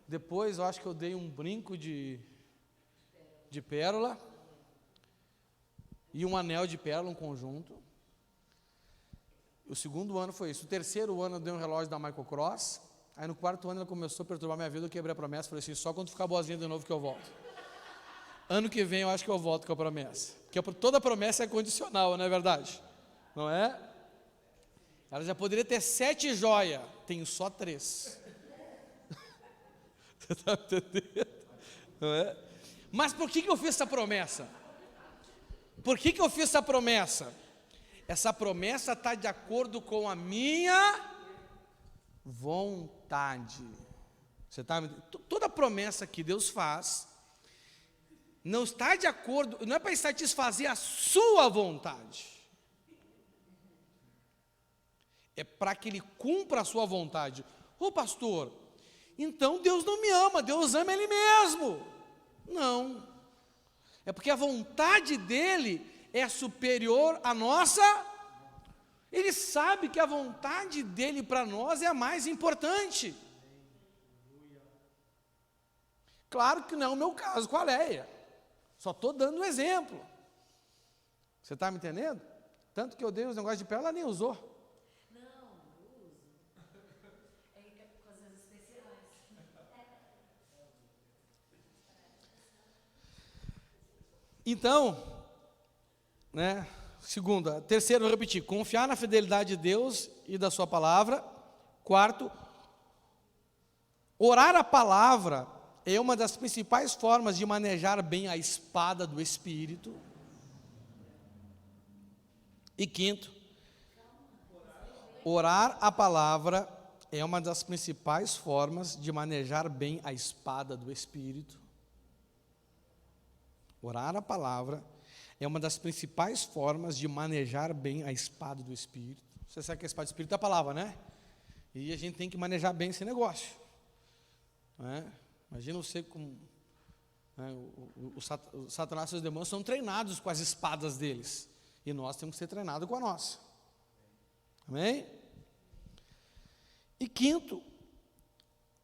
Depois eu acho que eu dei um brinco de pérola e um anel de pérola, um conjunto. O segundo ano foi isso. O terceiro ano eu dei um relógio da Michael Kors. Aí no quarto ano ela começou a perturbar minha vida, eu quebrei a promessa, falei assim, só quando ficar boazinha de novo que eu volto. Ano que vem eu acho que eu volto com a promessa. Porque toda promessa é condicional, não é verdade? Não é? Ela já poderia ter 7 joias, tenho só 3. Você está entendendo? Não é? Mas por que eu fiz essa promessa? Por que eu fiz essa promessa? Essa promessa está de acordo com a minha vontade. Você tá, toda promessa que Deus faz não está de acordo, não é para satisfazer a sua vontade. É para que Ele cumpra a sua vontade. Ô pastor, então Deus não me ama, Deus ama Ele mesmo. Não. É porque a vontade dEle é superior à nossa. Ele sabe que a vontade dEle para nós é a mais importante. Claro que não é o meu caso com a Leia. Só estou dando um exemplo. Você está me entendendo? Tanto que eu dei os negócios de pé, ela nem usou. Não, eu uso. É coisas especiais. Então, né? Segunda, terceiro, vou repetir, confiar na fidelidade de Deus e da sua palavra. Quarto, orar a palavra é uma das principais formas de manejar bem a espada do Espírito. E quinto, orar a palavra é uma das principais formas de manejar bem a espada do Espírito. Orar a palavra é uma das principais formas de manejar bem a espada do Espírito. Você sabe que a espada do Espírito é a palavra, né? E a gente tem que manejar bem esse negócio. Né? Imagina você com... Né, o Satanás e seus demônios são treinados com as espadas deles. E nós temos que ser treinados com a nossa. Amém? E quinto,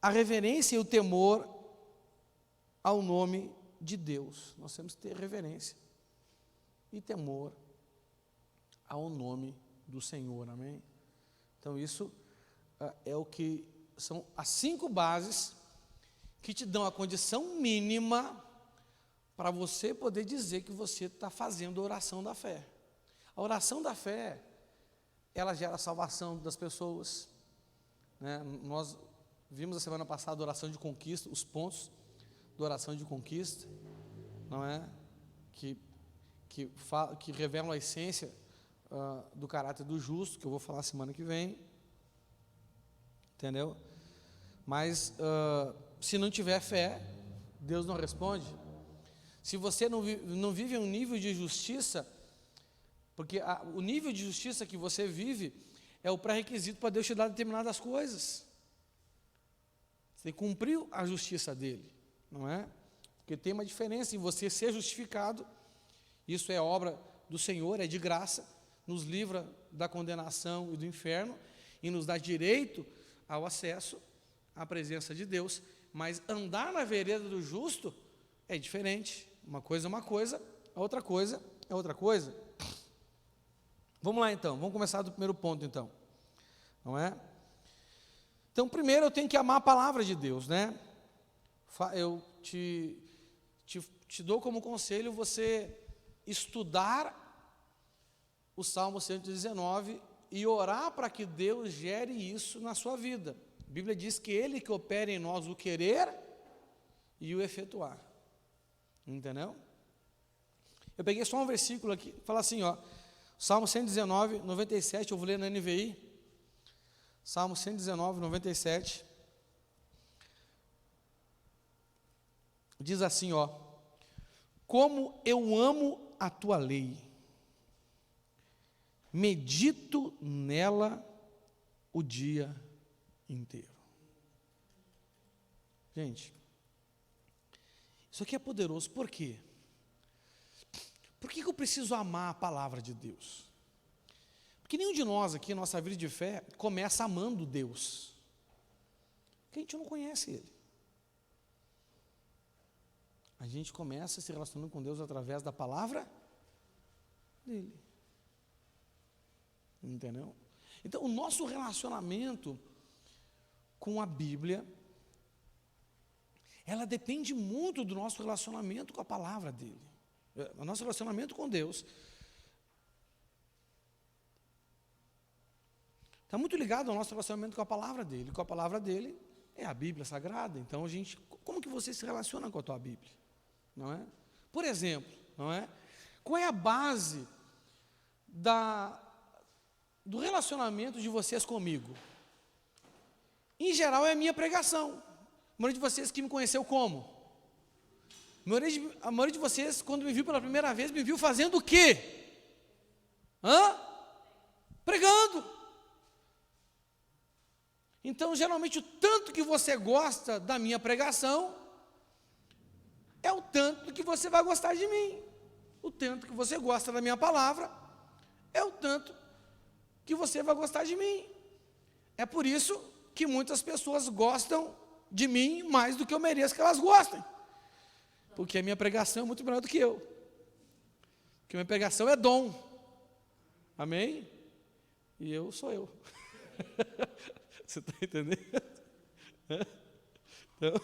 a reverência e o temor ao nome de Deus. Nós temos que ter reverência e temor ao nome do Senhor, amém? Então isso é o que são as 5 bases que te dão a condição mínima para você poder dizer que você está fazendo a oração da fé. A oração da fé, ela gera a salvação das pessoas, né? Nós vimos a semana passada a oração de conquista, os pontos da oração de conquista, não é? Que revelam a essência do caráter do justo, que eu vou falar semana que vem, entendeu? Mas se não tiver fé, Deus não responde. Se você não vive um nível de justiça, porque o nível de justiça que você vive é o pré-requisito para Deus te dar determinadas coisas. Você cumpriu a justiça dele, não é? Porque tem uma diferença em você ser justificado. Isso é obra do Senhor, é de graça, nos livra da condenação e do inferno e nos dá direito ao acesso à presença de Deus. Mas andar na vereda do justo é diferente. Uma coisa é uma coisa, a outra coisa é outra coisa. Vamos lá então, vamos começar do primeiro ponto então, não é? Então primeiro eu tenho que amar a palavra de Deus, né? Eu te dou como conselho você estudar o Salmo 119 e orar para que Deus gere isso na sua vida. A Bíblia diz que Ele que opera em nós o querer e o efetuar. Entendeu? Eu peguei só um versículo aqui, fala assim, ó, Salmo 119, 97, eu vou ler na NVI. Salmo 119, 97. Diz assim, ó, como eu amo a tua lei, medito nela o dia inteiro. Gente, isso aqui é poderoso, por quê? Por que eu preciso amar a palavra de Deus? Porque nenhum de nós aqui, nossa vida de fé, começa amando Deus. Porque a gente não conhece Ele. A gente começa se relacionando com Deus através da palavra dEle. Entendeu? Então, o nosso relacionamento com a Bíblia, ela depende muito do nosso relacionamento com a palavra dEle. O nosso relacionamento com Deus está muito ligado ao nosso relacionamento com a palavra dEle. Com a palavra dEle é a Bíblia Sagrada. Então, como que você se relaciona com a tua Bíblia? Não é? Por exemplo, não é? Qual é a base do relacionamento de vocês comigo? Em geral é a minha pregação. A maioria de vocês que me conheceu como? A maioria de vocês, quando me viu pela primeira vez, me viu fazendo o quê? Pregando. Então, geralmente, o tanto que você gosta da minha pregação é o tanto que você vai gostar de mim. O tanto que você gosta da minha palavra é o tanto que você vai gostar de mim. É por isso que muitas pessoas gostam de mim mais do que eu mereço que elas gostem. Porque a minha pregação é muito melhor do que eu. Porque a minha pregação é dom. Amém? E eu sou eu. Você está entendendo? Então,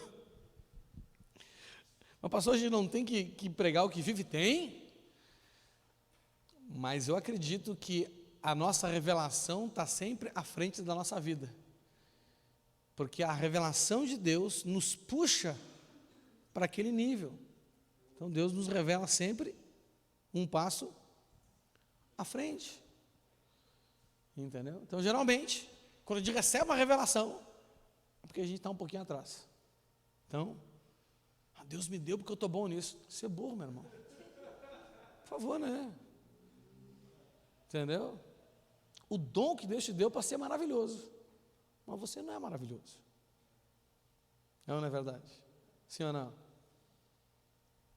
mas pastor, a gente não tem que pregar o que vive? Tem. Mas eu acredito que a nossa revelação está sempre à frente da nossa vida. Porque a revelação de Deus nos puxa para aquele nível. Então Deus nos revela sempre um passo à frente. Entendeu? Então, geralmente, quando a gente recebe uma revelação, é porque a gente está um pouquinho atrás. Então, Deus me deu porque eu estou bom nisso. Você é burro, meu irmão. Por favor, né? Entendeu? O dom que Deus te deu para ser maravilhoso. Mas você não é maravilhoso. Não é verdade? Sim ou não?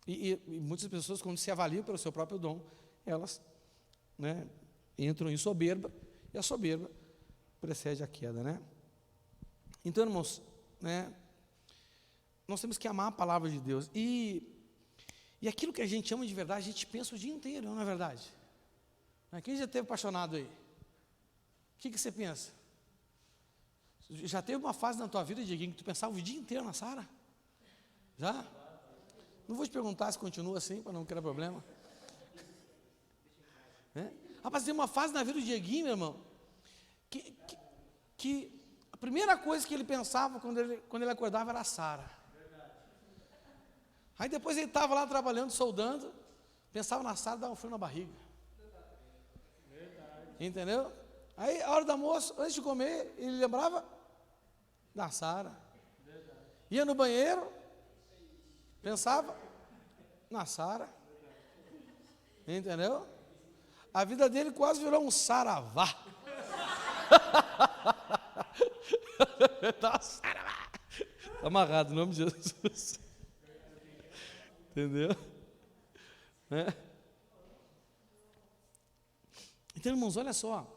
E muitas pessoas, quando se avaliam pelo seu próprio dom, elas, né, entram em soberba, e a soberba precede a queda, né? Então, irmãos, né, nós temos que amar a palavra de Deus. E aquilo que a gente ama de verdade, a gente pensa o dia inteiro, não é verdade? Quem já esteve apaixonado aí? O que você pensa? Já teve uma fase na tua vida, Dieguinho, que tu pensava o dia inteiro na Sara? Já? Não vou te perguntar se continua assim, para não criar problema. Rapaz, tem uma fase na vida do Dieguinho, meu irmão, que a primeira coisa que ele pensava quando ele acordava era a Sara. Aí depois ele estava lá trabalhando, soldando, pensava na Sara, dava um frio na barriga. Entendeu? Aí, a hora do almoço, antes de comer, ele lembrava da Sara. Ia no banheiro, pensava na Sara. Entendeu? A vida dele quase virou um saravá. Está amarrado, em nome de Jesus. Entendeu? Então, irmãos, olha só.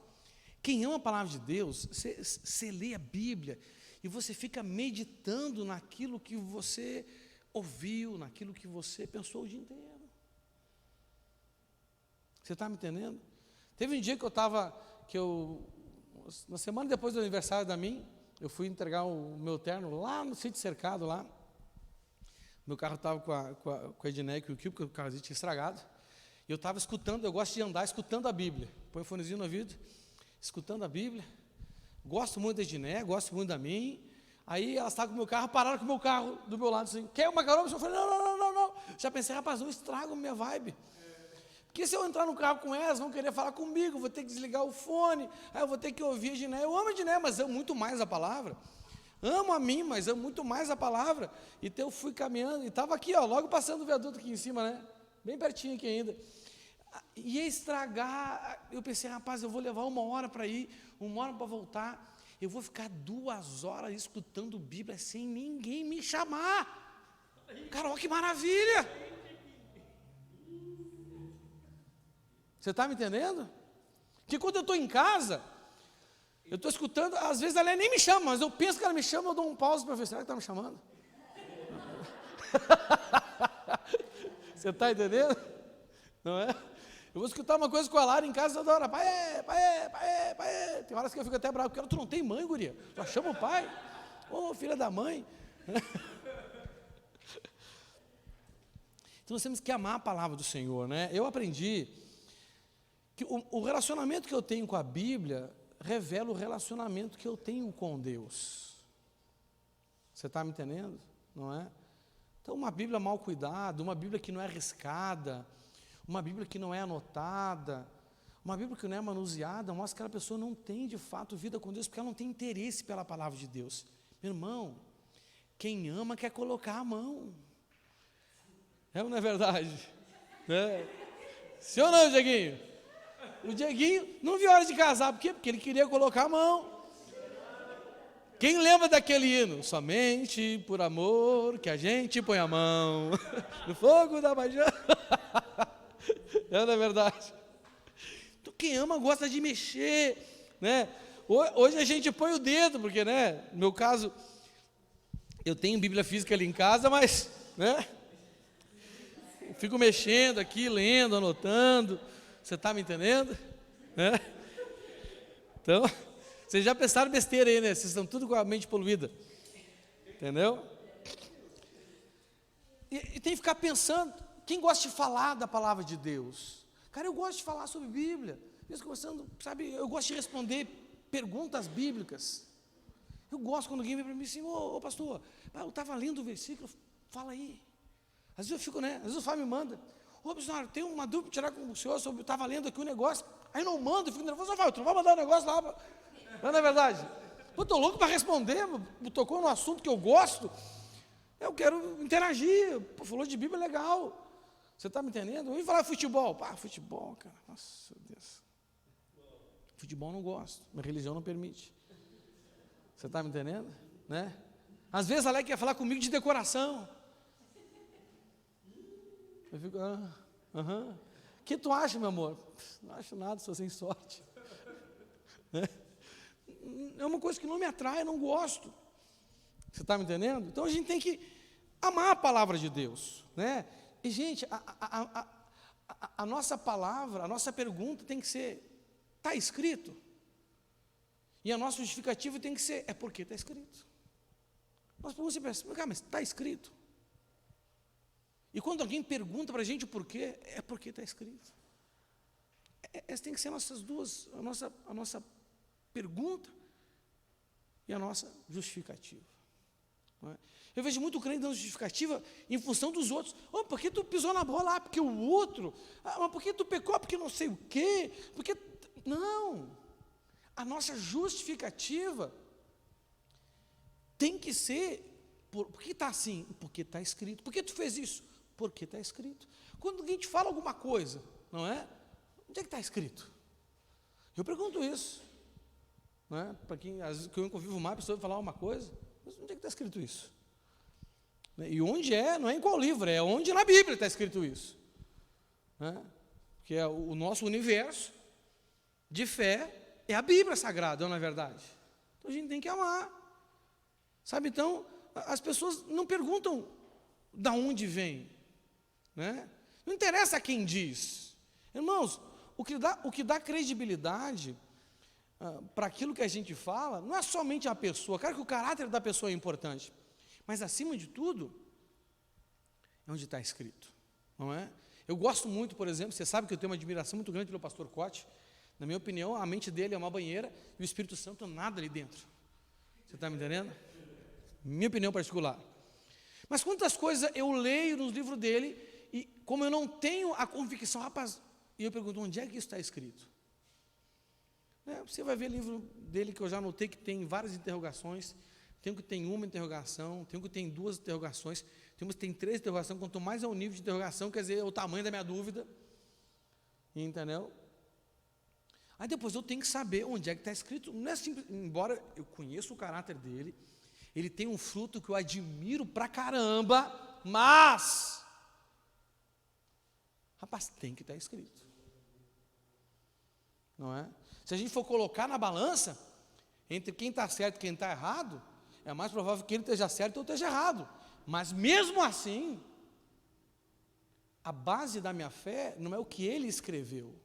Quem ama a palavra de Deus, você lê a Bíblia e você fica meditando naquilo que você ouviu, naquilo que você pensou o dia inteiro. Você está me entendendo? Teve um dia na semana depois do aniversário da minha, eu fui entregar o meu terno lá no sítio cercado lá. Meu carro estava com a Edneia e com o Kiko, porque o carro tinha estragado. E eu estava escutando, eu gosto de andar escutando a Bíblia. Põe o fonezinho no ouvido, escutando a Bíblia. Gosto muito da Edneia, gosto muito da minha. Aí elas estavam com o meu carro, pararam com o meu carro do meu lado, assim, quer uma carona? Eu falei, não. Já pensei, rapaz, não estraga a minha vibe. Porque se eu entrar no carro com elas, vão querer falar comigo, vou ter que desligar o fone, aí eu vou ter que ouvir a Edneia. Eu amo a Edneia, mas amo muito mais a palavra. Amo a mim, mas amo muito mais a palavra. Então eu fui caminhando, e estava aqui, logo passando o viaduto aqui em cima, né? Bem pertinho aqui ainda. Ia estragar, eu pensei, rapaz, eu vou levar 1 hora para ir, 1 hora para voltar. eu vou ficar 2 horas escutando Bíblia sem ninguém me chamar. Cara, olha que maravilha. Você está me entendendo? Que quando eu estou em casa, eu estou escutando, às vezes ela nem me chama, mas eu penso que ela me chama, eu dou um pause para ver, será que está me chamando? Você está entendendo? Não é? Eu vou escutar uma coisa com a Lara em casa toda hora, pai. Tem horas que eu fico até bravo, porque tu não tem mãe, guria, só chama o pai. Ô, filha da mãe. Então nós temos que amar a palavra do Senhor, né? Eu aprendi que o relacionamento que eu tenho com a Bíblia revela o relacionamento que eu tenho com Deus. Você está me entendendo? Não é? Então uma Bíblia mal cuidada, uma Bíblia que não é riscada, uma Bíblia que não é anotada, uma Bíblia que não é manuseada, mostra que aquela pessoa não tem de fato vida com Deus, porque ela não tem interesse pela palavra de Deus. Meu irmão, quem ama quer colocar a mão. É ou não é verdade? É. Sim ou não, Dieguinho? O Dieguinho não viu a hora de casar, por quê? Porque ele queria colocar a mão. Quem lembra daquele hino? Somente por amor que a gente põe a mão no fogo da paixão. É, não é verdade? Então, quem ama gosta de mexer, né? Hoje a gente põe o dedo, porque, né? No meu caso, eu tenho Bíblia física ali em casa, mas, né? Eu fico mexendo aqui, lendo, anotando. Você está me entendendo? Né? Então, vocês já pensaram besteira aí, né? Vocês estão tudo com a mente poluída. Entendeu? E tem que ficar pensando. Quem gosta de falar da palavra de Deus? Cara, eu gosto de falar sobre Bíblia. Eu gosto de responder perguntas bíblicas. Eu gosto quando alguém vem para mim assim, ô pastor, eu estava lendo o versículo, fala aí. Às vezes eu fico, né? Às vezes o Fábio me manda, ô pastor, tem uma dúvida para tirar com o senhor sobre, eu estava lendo aqui um negócio, aí não manda, eu fico nervoso, Fábio, tu não vai mandar um negócio lá, não é verdade? Eu estou louco para responder, tocou no assunto que eu gosto, eu quero interagir, falou de Bíblia, legal. Você está me entendendo? E falar futebol? Futebol, cara, nossa Deus. Futebol não gosto, minha religião não permite. Você está me entendendo? Né? Às vezes a Alex quer falar comigo de decoração. Eu fico, O que tu acha, meu amor? Não acho nada, sou sem sorte. Né? É uma coisa que não me atrai, eu não gosto. Você está me entendendo? Então a gente tem que amar a palavra de Deus, né? E, gente, a nossa palavra, a nossa pergunta tem que ser, está escrito? E a nossa justificativa tem que ser, é porque está escrito. Nós podemos sempre assim, mas está escrito. E quando alguém pergunta para a gente o porquê, é porque está escrito. Essas tem que ser nossas duas, a nossa pergunta e a nossa justificativa. Não é? Eu vejo muito crente dando justificativa em função dos outros. Por que tu pisou na bola? Porque o outro. Mas por que tu pecou? Porque não sei o quê. Porque... Não. A nossa justificativa tem que ser, por que está assim? Porque está escrito. Por que tu fez isso? Porque está escrito. Quando alguém te fala alguma coisa, não é? Onde é que está escrito? Eu pergunto isso. Não é? Para quem, às vezes, que eu convivo mais, a pessoa vai falar uma coisa, mas onde é que está escrito isso? E onde é, não é em qual livro, é onde na Bíblia está escrito isso. Né? Que é o nosso universo de fé, é a Bíblia Sagrada, não é verdade? Então a gente tem que amar. Sabe, então, as pessoas não perguntam de onde vem. Né? Não interessa quem diz. Irmãos, o que dá credibilidade para aquilo que a gente fala, não é somente a pessoa, claro que o caráter da pessoa é importante, mas acima de tudo, é onde está escrito, não é? Eu gosto muito, por exemplo, você sabe que eu tenho uma admiração muito grande pelo pastor Cote. Na minha opinião, a mente dele é uma banheira e o Espírito Santo nada ali dentro. Você está me entendendo? Minha opinião particular. Mas quantas coisas eu leio nos livros dele e como eu não tenho a convicção, rapaz, e eu pergunto, onde é que isso está escrito? Você vai ver livro dele que eu já anotei que tem várias interrogações, tem um que tem uma interrogação, tem um que tem 2 interrogações, tem um que tem 3 interrogações, quanto mais é o nível de interrogação, quer dizer, é o tamanho da minha dúvida, entendeu? Aí depois eu tenho que saber onde é que está escrito. Não é simples, embora eu conheça o caráter dele, ele tem um fruto que eu admiro pra caramba, mas, rapaz, tem que estar escrito. Não é? Se a gente for colocar na balança, entre quem está certo e quem está errado, é mais provável que ele esteja certo ou eu esteja errado. Mas mesmo assim, a base da minha fé não é o que ele escreveu.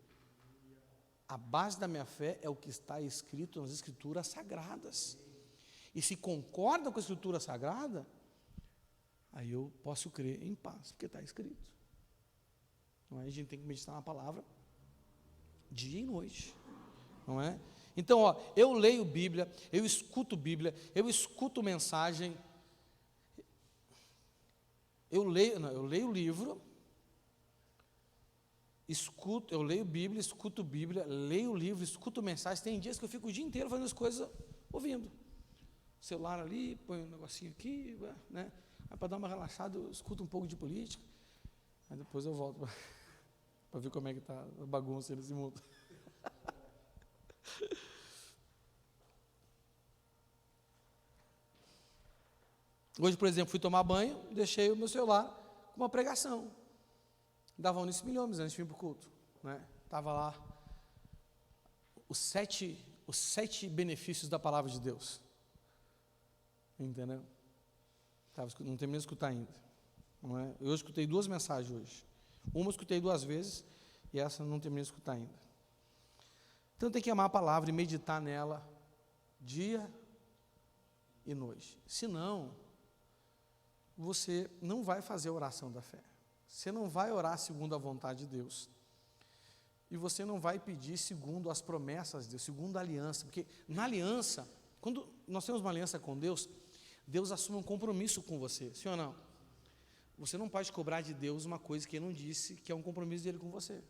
A base da minha fé é o que está escrito nas Escrituras Sagradas. E se concorda com a Escritura Sagrada, aí eu posso crer em paz, porque está escrito. Não é? A gente tem que meditar na palavra dia e noite. Não é? Então, ó, eu leio Bíblia, eu escuto mensagem, eu leio livro, eu leio Bíblia, escuto Bíblia, leio livro, escuto mensagem. Tem dias que eu fico o dia inteiro fazendo as coisas ouvindo. O celular ali, põe um negocinho aqui, né? Aí para dar uma relaxada, eu escuto um pouco de política. Aí depois eu volto para ver como é que está a bagunça nesse mundo. Hoje, por exemplo, fui tomar banho, deixei o meu celular com uma pregação. Dava Eunice Milhomes antes de vir para o culto. Estava lá os sete benefícios da palavra de Deus. Entendeu? Não terminei de escutar ainda. Não é? Eu escutei 2 mensagens hoje. Uma eu escutei 2 vezes e essa não terminei de escutar ainda. Então tem que amar a palavra e meditar nela dia e noite. Senão, você não vai fazer a oração da fé. Você não vai orar segundo a vontade de Deus. E você não vai pedir segundo as promessas de Deus, segundo a aliança. Porque na aliança, quando nós temos uma aliança com Deus, Deus assume um compromisso com você, sim ou não? Você não pode cobrar de Deus uma coisa que Ele não disse, que é um compromisso dele com você.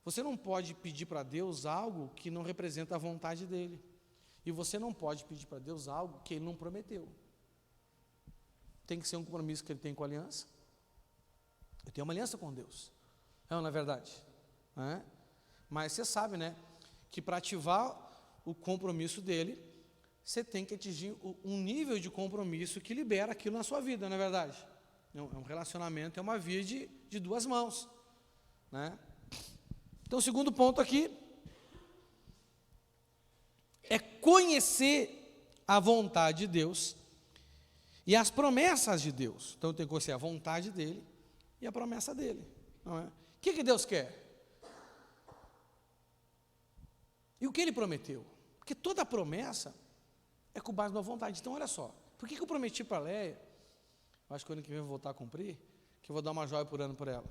Você não pode pedir para Deus algo que não representa a vontade dEle. E você não pode pedir para Deus algo que Ele não prometeu. Tem que ser um compromisso que Ele tem com a aliança. Eu tenho uma aliança com Deus. Não é verdade? Não é? Mas você sabe, né? Que para ativar o compromisso dEle, você tem que atingir um nível de compromisso que libera aquilo na sua vida, não é verdade? É um relacionamento, é uma via de 2 mãos. Né? Então, o segundo ponto aqui é conhecer a vontade de Deus e as promessas de Deus. Então, eu tenho que conhecer a vontade dEle e a promessa dEle. Não é? O que Deus quer? E o que Ele prometeu? Porque toda promessa é com base na vontade. Então, olha só, por que eu prometi para a Leia, acho que o ano que vem eu vou voltar a cumprir, que eu vou dar uma joia por ano por ela?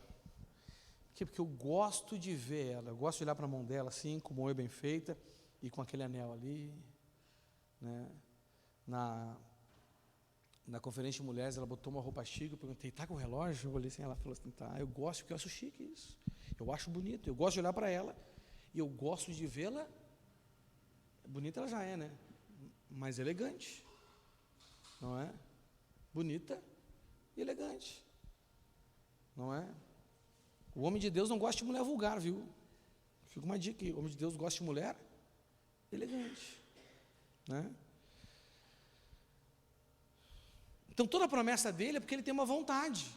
Porque eu gosto de ver ela, eu gosto de olhar para a mão dela assim, com uma unha bem feita, e com aquele anel ali, né? Na conferência de mulheres, ela botou uma roupa chique, eu perguntei, tá com relógio? Eu olhei assim, ela falou assim, tá, eu gosto, porque eu acho chique isso, eu acho bonito, eu gosto de olhar para ela, e eu gosto de vê-la, bonita ela já é, né? Mas elegante, não é? Bonita e elegante, não é? O homem de Deus não gosta de mulher vulgar, viu? Fica uma dica aqui, o homem de Deus gosta de mulher elegante, né? Então toda a promessa dele é porque ele tem uma vontade,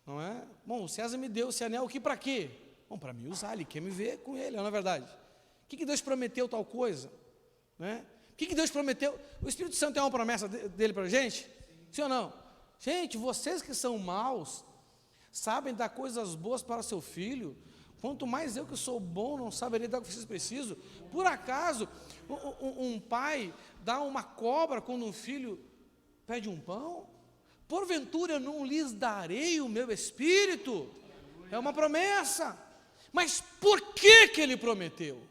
não é? Bom, o César me deu esse anel aqui para quê? Bom, para me usar, ele quer me ver com ele, não é verdade? O que Deus prometeu tal coisa? Né? O que Deus prometeu? O Espírito Santo tem uma promessa dele para a gente? Sim ou não? Gente, vocês que são maus, sabem dar coisas boas para seu filho, quanto mais eu que sou bom não saberia dar o que vocês precisam. Por acaso, um pai dá uma cobra quando um filho pede um pão? Porventura eu não lhes darei o meu espírito? É uma promessa. Mas por que ele prometeu?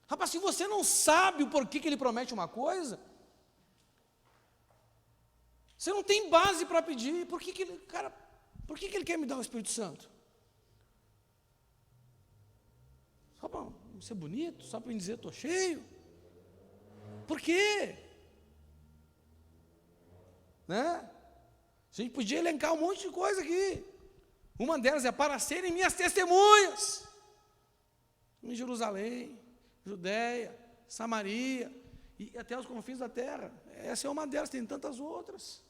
Rapaz, se você não sabe o porquê que ele promete uma coisa, você não tem base para pedir. Por que ele quer me dar o Espírito Santo? Só para ser bonito? Só para me dizer, estou cheio? Por quê? Né? A gente podia elencar um monte de coisa aqui. Uma delas é para serem minhas testemunhas em Jerusalém, Judéia, Samaria e até os confins da terra. Essa é uma delas, tem tantas outras.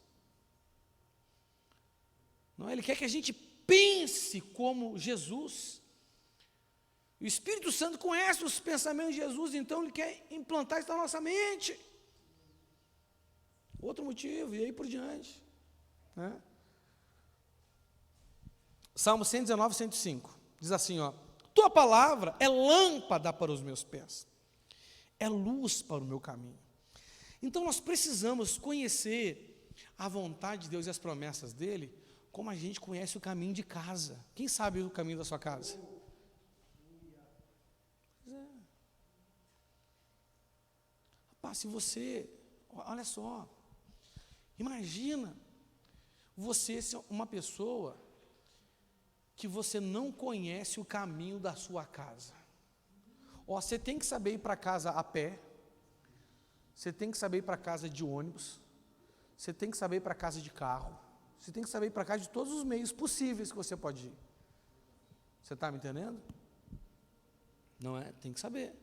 Não, Ele quer que a gente pense como Jesus. O Espírito Santo conhece os pensamentos de Jesus, então Ele quer implantar isso na nossa mente. Outro motivo, e aí por diante, né? Salmo 119, 105, diz assim, ó: tua palavra é lâmpada para os meus pés, é luz para o meu caminho. Então nós precisamos conhecer a vontade de Deus e as promessas dEle, como a gente conhece o caminho de casa. Quem sabe o caminho da sua casa? Pois é. Rapaz, se você, olha só, imagina você ser uma pessoa que você não conhece o caminho da sua casa. Ó, você tem que saber ir para casa a pé, você tem que saber ir para casa de ônibus, você tem que saber ir para casa de carro, você tem que saber ir para casa de todos os meios possíveis que você pode ir. Você está me entendendo? Não é? Tem que saber.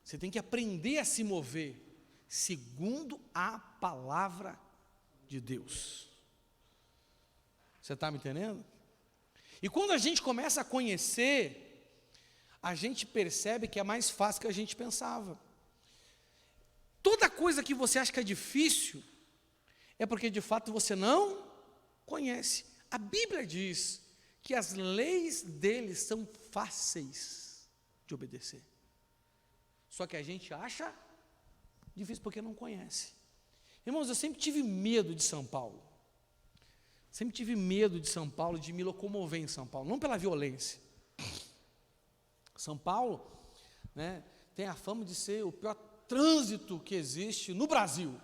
Você tem que aprender a se mover segundo a palavra de Deus. Você está me entendendo? E quando a gente começa a conhecer, a gente percebe que é mais fácil que a gente pensava. Toda coisa que você acha que é difícil, é porque de fato você não conhece. A Bíblia diz que as leis dele são fáceis de obedecer. Só que a gente acha difícil porque não conhece. Irmãos, eu sempre tive medo de São Paulo. Sempre tive medo de São Paulo, de me locomover em São Paulo, não pela violência. São Paulo, né, tem a fama de ser o pior trânsito que existe no Brasil.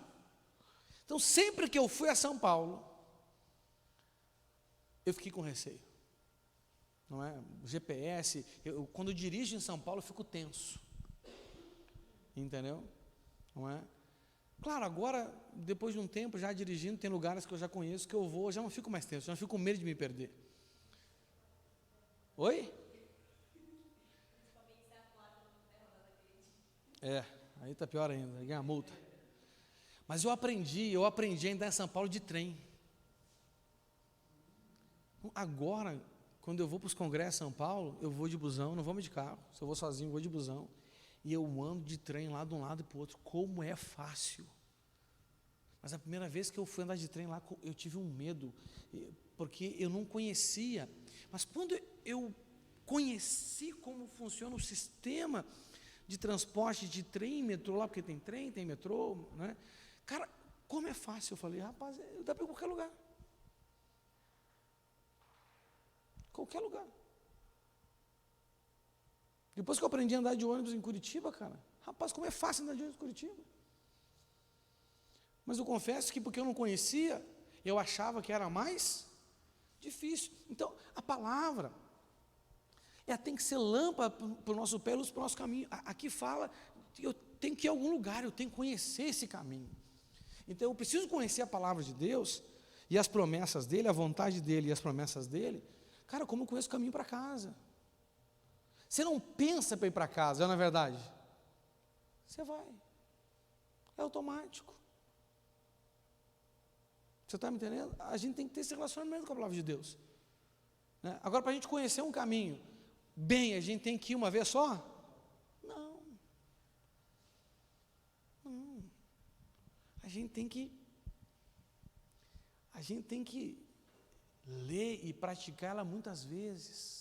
Então, sempre que eu fui a São Paulo, eu fiquei com receio. Não é? O GPS, quando eu dirijo em São Paulo, eu fico tenso. Entendeu? Não é? Claro, agora, depois de um tempo, já dirigindo, tem lugares que eu já conheço, que eu vou, eu já não fico mais tenso, já não fico com medo de me perder. Oi? É, aí está pior ainda, aí ganha multa. Mas eu aprendi a andar em São Paulo de trem. Agora, quando eu vou para os congressos em São Paulo, eu vou de busão, não vou mais de carro. Se eu vou sozinho, eu vou de busão. E eu ando de trem lá de um lado e para o outro. Como é fácil. Mas a primeira vez que eu fui andar de trem lá, eu tive um medo, porque eu não conhecia. Mas quando eu conheci como funciona o sistema de transporte de trem e metrô lá, porque tem trem, tem metrô, né? Cara, como é fácil. Eu falei, rapaz, dá para ir em qualquer lugar. Qualquer lugar. Depois que eu aprendi a andar de ônibus em Curitiba, cara, rapaz, como é fácil andar de ônibus em Curitiba. Mas eu confesso que porque eu não conhecia, eu achava que era mais difícil. Então, a palavra, ela tem que ser lâmpada para o nosso pé, luz para o nosso caminho. Aqui fala, eu tenho que ir a algum lugar, eu tenho que conhecer esse caminho. Então, eu preciso conhecer a palavra de Deus e as promessas dele, a vontade dele e as promessas dele. Cara, como eu conheço o caminho para casa? Você não pensa para ir para casa, não é verdade? Você vai. É automático. Você está me entendendo? A gente tem que ter esse relacionamento com a palavra de Deus. Né? Agora, para a gente conhecer um caminho bem, a gente tem que ir uma vez só? Não. Não. A gente tem que ler e praticar ela muitas vezes.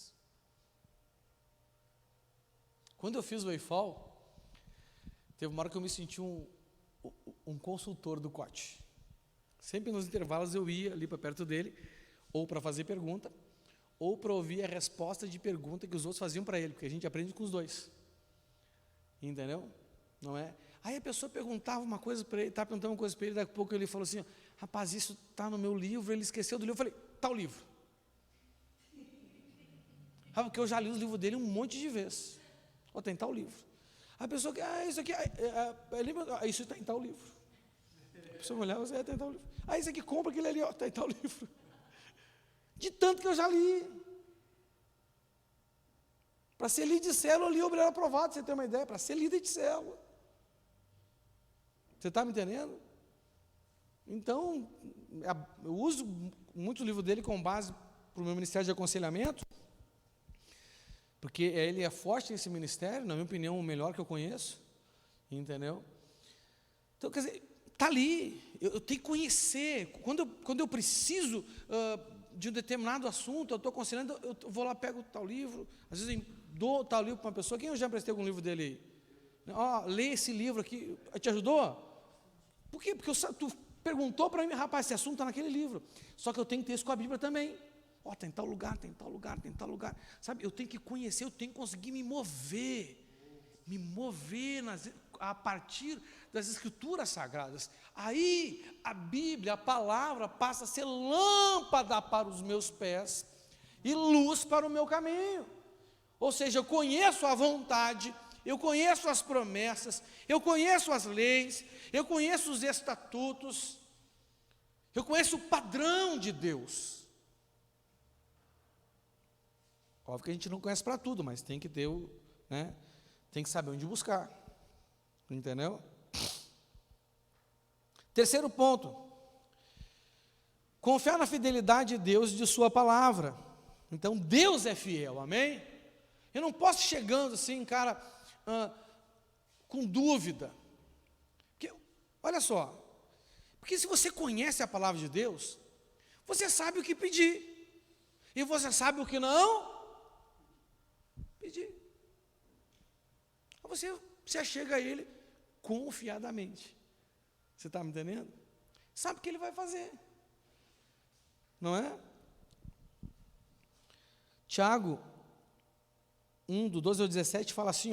Quando eu fiz o EIFOL, teve uma hora que eu me senti um consultor do COT. Sempre nos intervalos eu ia ali para perto dele, ou para fazer pergunta, ou para ouvir a resposta de pergunta que os outros faziam para ele, porque a gente aprende com os dois. Entendeu? Não é? Aí a pessoa perguntava uma coisa para ele, estava perguntando uma coisa para ele, daqui a pouco ele falou assim, rapaz, isso está no meu livro, ele esqueceu do livro. Eu falei, está o livro. Porque eu já li os livros dele um monte de vezes. Vou tentar o livro. A pessoa que, isso aqui, isso está em tal livro. A pessoa olhava, você tem tal livro. Isso aqui compra aquele ali, está em tal livro. De tanto que eu já li. Para ser líder de célula, eu li Obreiro Aprovado, você tem uma ideia, para ser líder de célula. Você está me entendendo? Então, eu uso muito o livro dele como base para o meu ministério de aconselhamento, porque ele é forte nesse ministério, na minha opinião, o melhor que eu conheço, entendeu? Então, quer dizer, está ali, eu tenho que conhecer. Quando eu preciso de um determinado assunto, eu estou aconselhando, eu vou lá, pego tal livro, às vezes eu dou tal livro para uma pessoa. Quem eu já emprestei algum livro dele aí? Lê esse livro aqui, te ajudou? Por quê? Porque tu perguntou para mim, rapaz, esse assunto está naquele livro. Só que eu tenho que ter isso com a Bíblia também. Tem em tal lugar, tem em tal lugar, tem em tal lugar. Sabe, eu tenho que conhecer, eu tenho que conseguir me mover a partir das Escrituras Sagradas. Aí a Bíblia, a palavra, passa a ser lâmpada para os meus pés e luz para o meu caminho. Ou seja, eu conheço a vontade, eu conheço as promessas, eu conheço as leis, eu conheço os estatutos, eu conheço o padrão de Deus. Óbvio que a gente não conhece para tudo, mas tem que ter tem que saber onde buscar. Entendeu? Terceiro ponto. Confiar na fidelidade de Deus e de sua palavra. Então, Deus é fiel, amém? Eu não posso ir chegando assim, cara, com dúvida. Porque, olha só, porque se você conhece a palavra de Deus, você sabe o que pedir. E você sabe o que não pedir. Você chega a Ele confiadamente. Você está me entendendo? Sabe o que Ele vai fazer. Não é? Tiago 1, do 12 ao 17, fala assim,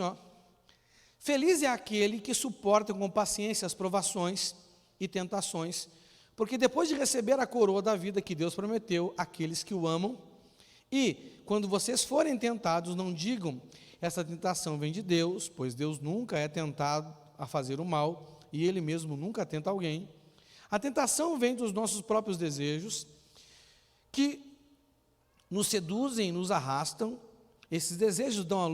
feliz é aquele que suporta com paciência as provações e tentações, porque depois de receber a coroa da vida que Deus prometeu àqueles que o amam, e quando vocês forem tentados, não digam, essa tentação vem de Deus, pois Deus nunca é tentado a fazer o mal, e Ele mesmo nunca tenta alguém. A tentação vem dos nossos próprios desejos, que nos seduzem, nos arrastam. Esses desejos dão à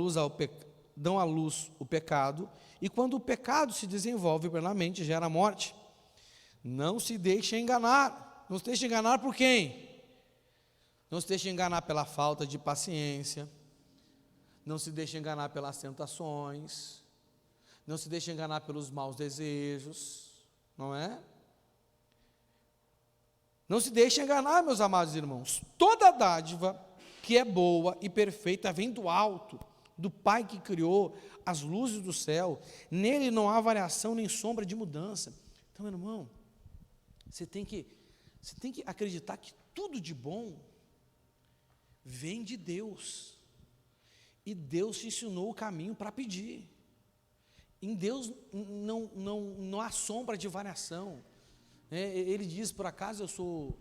luz o pecado, e quando o pecado se desenvolve plenamente, gera morte. Não se deixe enganar. Não se deixe enganar por quem? Não se deixe enganar pela falta de paciência. Não se deixe enganar pelas tentações. Não se deixe enganar pelos maus desejos. Não é? Não se deixe enganar, meus amados irmãos. Toda dádiva que é boa e perfeita vem do alto, do Pai que criou as luzes do céu. Nele não há variação nem sombra de mudança. Então, meu irmão, você tem que acreditar que tudo de bom vem de Deus. E Deus te ensinou o caminho para pedir. Em Deus não há sombra de variação. Ele diz, por acaso eu sou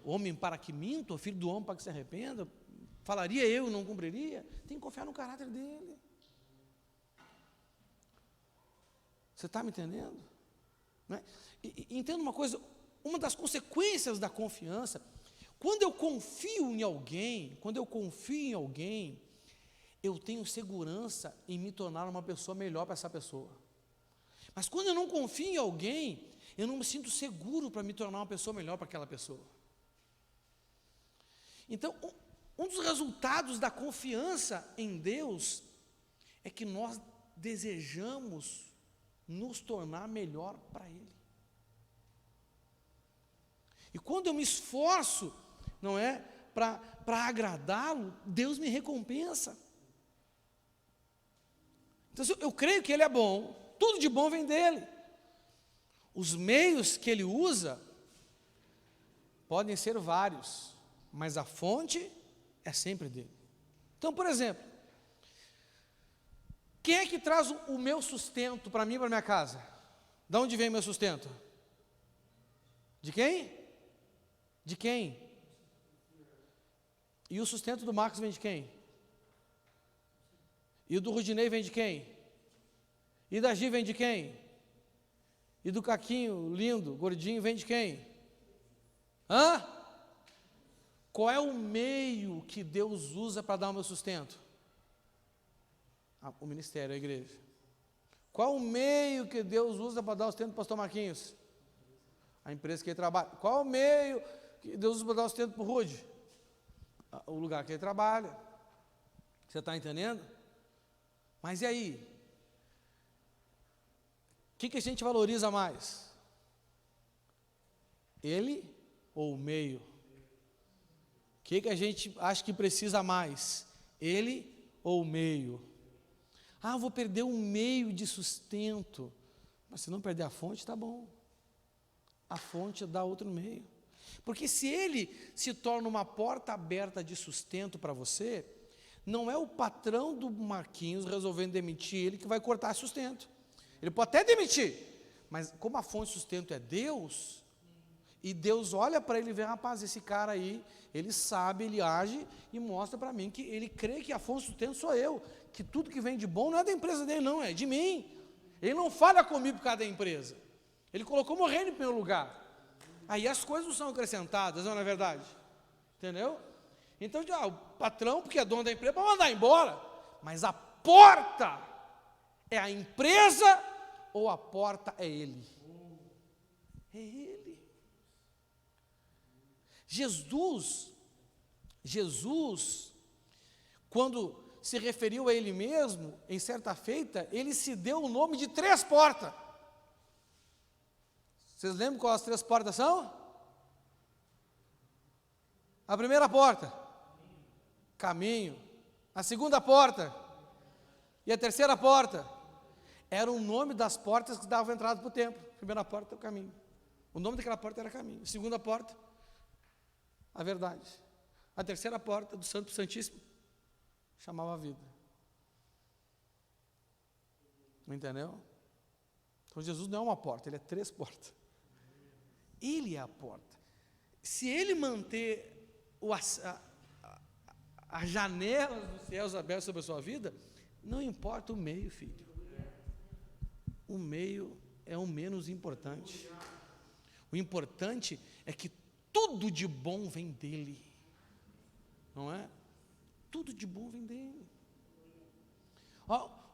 homem para que minto, filho do homem para que se arrependa? Falaria eu e não cumpriria? Tem que confiar no caráter dele. Você está me entendendo? Não é? Entenda uma coisa, uma das consequências da confiança, quando eu confio em alguém, eu tenho segurança em me tornar uma pessoa melhor para essa pessoa. Mas quando eu não confio em alguém, eu não me sinto seguro para me tornar uma pessoa melhor para aquela pessoa. Então, um dos resultados da confiança em Deus é que nós desejamos nos tornar melhor para Ele. E quando eu me esforço, não é, para agradá-lo, Deus me recompensa. Então, eu creio que Ele é bom, tudo de bom vem dEle. Os meios que Ele usa podem ser vários, mas a fonte é sempre dEle. Então, por exemplo, quem é que traz o meu sustento para mim e para minha casa? De onde vem o meu sustento? De quem? De quem? E o sustento do Marcos vem de quem? E o do Rudinei vem de quem? E da Gi vem de quem? E do Caquinho, lindo, gordinho, vem de quem? Qual é o meio que Deus usa para dar o meu sustento? O ministério, a igreja. Qual o meio que Deus usa para dar o sustento para o pastor Marquinhos? A empresa que ele trabalha. Qual o meio que Deus usa para dar o sustento para o Rude? O lugar que ele trabalha. Você está entendendo? Mas e aí? O que a gente valoriza mais? Ele ou o meio? O que a gente acha que precisa mais? Ele ou o meio? Eu vou perder um meio de sustento. Mas se não perder a fonte, está bom. A fonte dá outro meio. Porque se ele se torna uma porta aberta de sustento para você, não é o patrão do Marquinhos resolvendo demitir ele que vai cortar sustento. Ele pode até demitir, mas como a fonte de sustento é Deus, e Deus olha para ele e vê, rapaz, esse cara aí, ele sabe, ele age e mostra para mim que ele crê que a fonte de sustento sou eu, que tudo que vem de bom não é da empresa dele não, é de mim. Ele não falha comigo por causa da empresa. Ele colocou o reino em primeiro lugar. Aí as coisas não são acrescentadas, não é verdade? Entendeu? Então, o patrão, porque é dono da empresa, pode mandar embora, mas a porta é a empresa ou a porta é ele? É ele. Jesus, quando se referiu a ele mesmo, em certa feita, ele se deu o nome de 3 portas. Vocês lembram quais as 3 portas são? A primeira porta, caminho. A segunda porta e a terceira porta era o nome das portas que davam entrada para o templo. A primeira porta é o caminho. O nome daquela porta era caminho. A segunda porta, a verdade. A terceira porta, do Santo Santíssimo, chamava a vida. Não entendeu? Então Jesus não é uma porta, ele é 3 portas. Ele é a porta. Se ele manter as janelas dos céus abertas sobre a sua vida, não importa o meio, filho. O meio é o menos importante. O importante é que tudo de bom vem dele. Não é? Tudo de bom vem dele.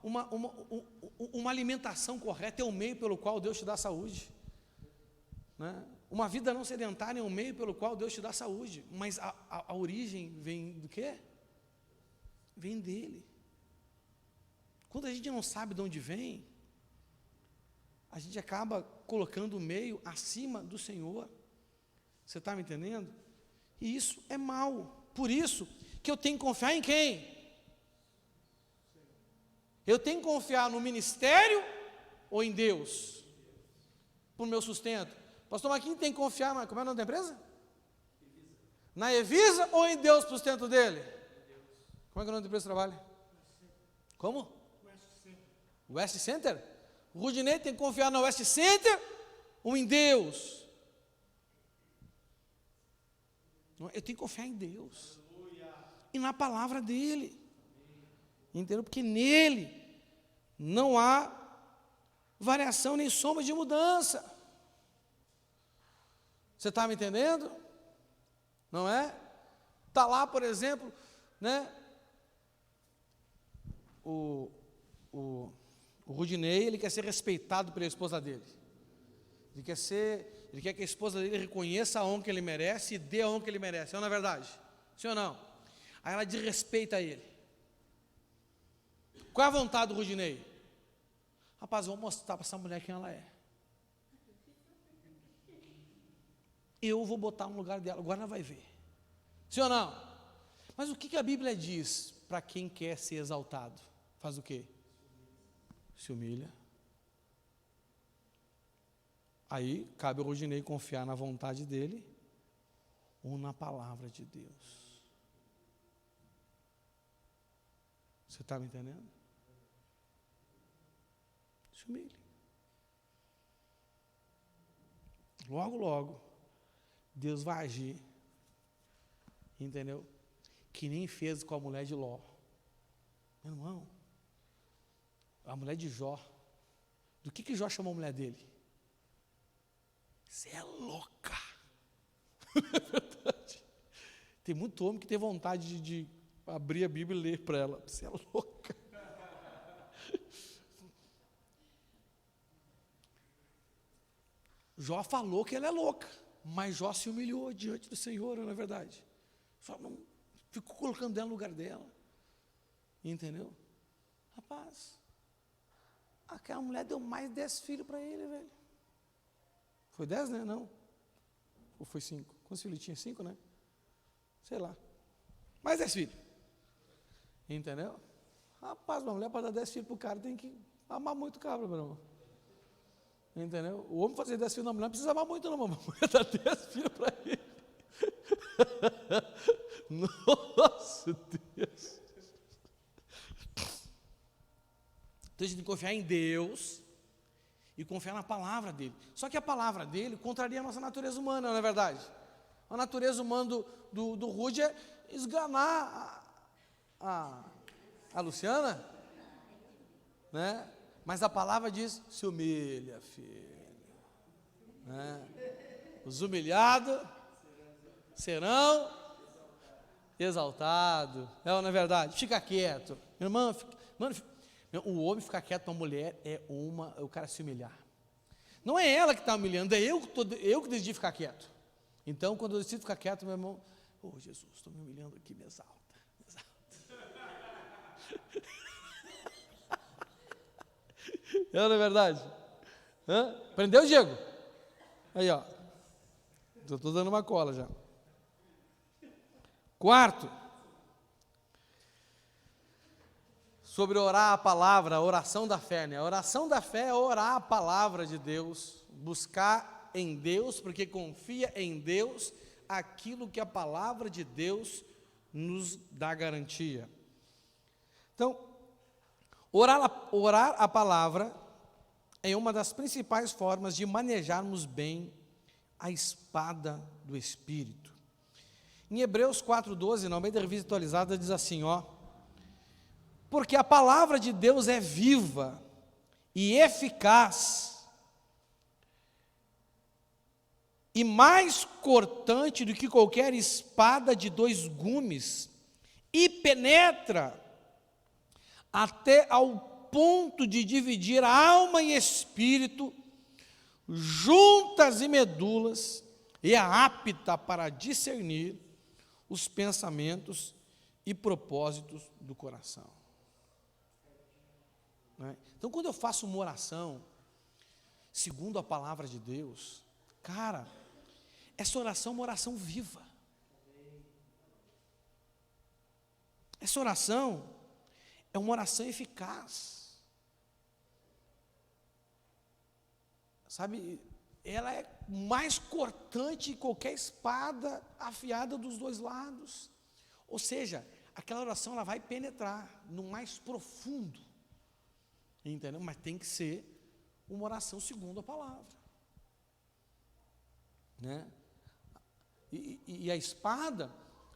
Uma alimentação correta é o meio pelo qual Deus te dá saúde. Né? Uma vida não sedentária é um meio pelo qual Deus te dá saúde. Mas a origem vem do quê? Vem dele. Quando a gente não sabe de onde vem, a gente acaba colocando o meio acima do Senhor. Você está me entendendo? E isso é mal. Por isso que eu tenho que confiar em quem? Eu tenho que confiar no ministério ou em Deus? Para o meu sustento. Pastor Marquinhos tem que confiar como é o nome da empresa? Na Evisa ou em Deus para o sustento dele? Como é que é o nome da empresa que trabalha? Como? West Center? O Rudinei tem que confiar na West Center ou em Deus? Eu tenho que confiar em Deus. E na palavra dele. Entendeu? Porque nele não há variação nem sombra de mudança. Você está me entendendo? Não é? Está lá, por exemplo, né? O Rudinei, ele quer ser respeitado pela esposa dele. Ele quer que a esposa dele reconheça a honra que ele merece e dê a honra que ele merece. Não é verdade? Sim ou não? Aí ela desrespeita ele. Qual é a vontade do Rudinei? Rapaz, vou mostrar para essa mulher quem ela é. Eu vou botar no lugar dela, agora ela vai ver. Sim ou não? Mas o que a Bíblia diz para quem quer ser exaltado? Faz o quê? Se humilha. Aí cabe ao Rudinei confiar na vontade dele ou na palavra de Deus. Você está me entendendo? Se humilhe. Logo, logo, Deus vai agir. Entendeu? Que nem fez com a mulher de Ló. Meu irmão, a mulher de Jó. Do que Jó chamou a mulher dele? Você é louca. É verdade. Tem muito homem que tem vontade de abrir a Bíblia e ler para ela. Você é louca. Jó falou que ela é louca, mas Jó se humilhou diante do Senhor, não é verdade? Só não ficou colocando ela no lugar dela. Entendeu? Rapaz, aquela mulher deu mais 10 filhos para ele, velho. Foi 10, né? Não. Ou foi 5? Quantos filhos tinha? 5, né? Sei lá. Mais 10 filhos. Entendeu? Rapaz, uma mulher para dar 10 filhos para o cara tem que amar muito o cabra, meu irmão. Entendeu? O homem fazer 10 filhos na mulher não precisa amar muito, não. A mulher dá 10 filhos para ele. Nossa Deus. Então a gente tem que confiar em Deus e confiar na palavra dele. Só que a palavra dele contraria a nossa natureza humana, não é verdade? A natureza humana do Rude é esganar a Luciana, né? Mas a palavra diz: se humilha, filho. Né? Os humilhados serão exaltados. Não é verdade? Fica quieto. Irmão, o homem ficar quieto para a mulher é o cara se humilhar. Não é ela que está humilhando, é eu que decidi ficar quieto. Então, quando eu decido ficar quieto, meu irmão, Jesus, estou me humilhando aqui, me exalta. Não é verdade? Aprendeu, Diego? Aí, ó. Estou dando uma cola já. Quarto, sobre orar a palavra, a oração da fé, né? A oração da fé é orar a palavra de Deus, buscar em Deus, porque confia em Deus aquilo que a palavra de Deus nos dá garantia. Então, orar a palavra é uma das principais formas de manejarmos bem a espada do Espírito. Em Hebreus 4,12, na Almeida Revista Atualizada, diz assim, ó: porque a palavra de Deus é viva e eficaz, e mais cortante do que qualquer espada de 2 gumes, e penetra até ao ponto de dividir alma e espírito, juntas e medulas, e é apta para discernir os pensamentos e propósitos do coração. Né? Então, quando eu faço uma oração segundo a palavra de Deus, cara, essa oração é uma oração viva. Essa oração é uma oração eficaz. Sabe, ela é mais cortante que qualquer espada afiada dos 2 lados. Ou seja, aquela oração ela vai penetrar no mais profundo. Entendeu? Mas tem que ser uma oração segundo a palavra. Né? E a espada,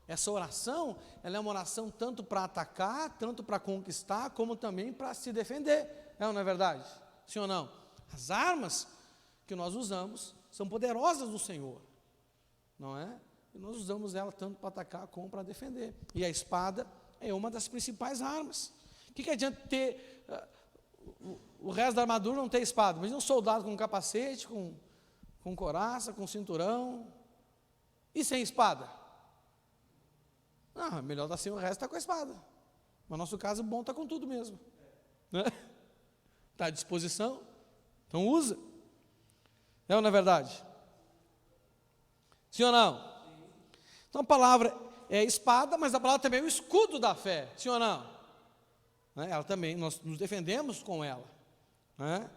essa oração, ela é uma oração tanto para atacar, tanto para conquistar, como também para se defender. Não é verdade? Sim ou não? As armas que nós usamos são poderosas no Senhor, não é? E nós usamos ela tanto para atacar como para defender. E a espada é uma das principais armas. O que adianta ter o resto da armadura não ter espada? Mas um soldado com capacete, com couraça, com cinturão, e sem espada? Não, melhor estar sem o resto, está com a espada. Mas no nosso caso, bom está com tudo mesmo. Né? Está à disposição, então usa. Não é verdade? Sim ou não? Então a palavra é espada, mas a palavra também é o escudo da fé. Sim ou não? Ela também, nós nos defendemos com ela. Né?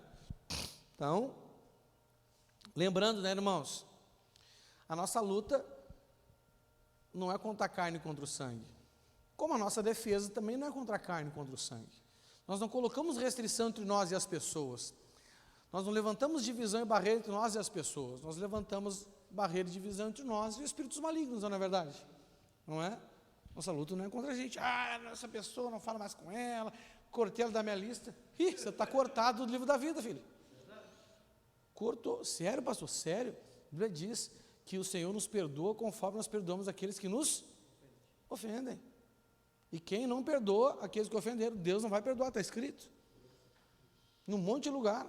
Então, lembrando, né, irmãos, a nossa luta não é contra a carne e contra o sangue. Como a nossa defesa também não é contra a carne e contra o sangue. Nós não colocamos restrição entre nós e as pessoas. Nós não levantamos divisão e barreira entre nós e as pessoas. Nós levantamos barreira e divisão entre nós e os espíritos malignos, não é verdade? Não é? Nossa luta não é contra a gente. Essa pessoa, não fala mais com ela, cortei ela da minha lista. Você está cortado do livro da vida, filho. Cortou. Sério, pastor? Sério? A Bíblia diz que o Senhor nos perdoa conforme nós perdoamos aqueles que nos Ofendem. E quem não perdoa aqueles que ofenderam, Deus não vai perdoar, está escrito. Num monte de lugar.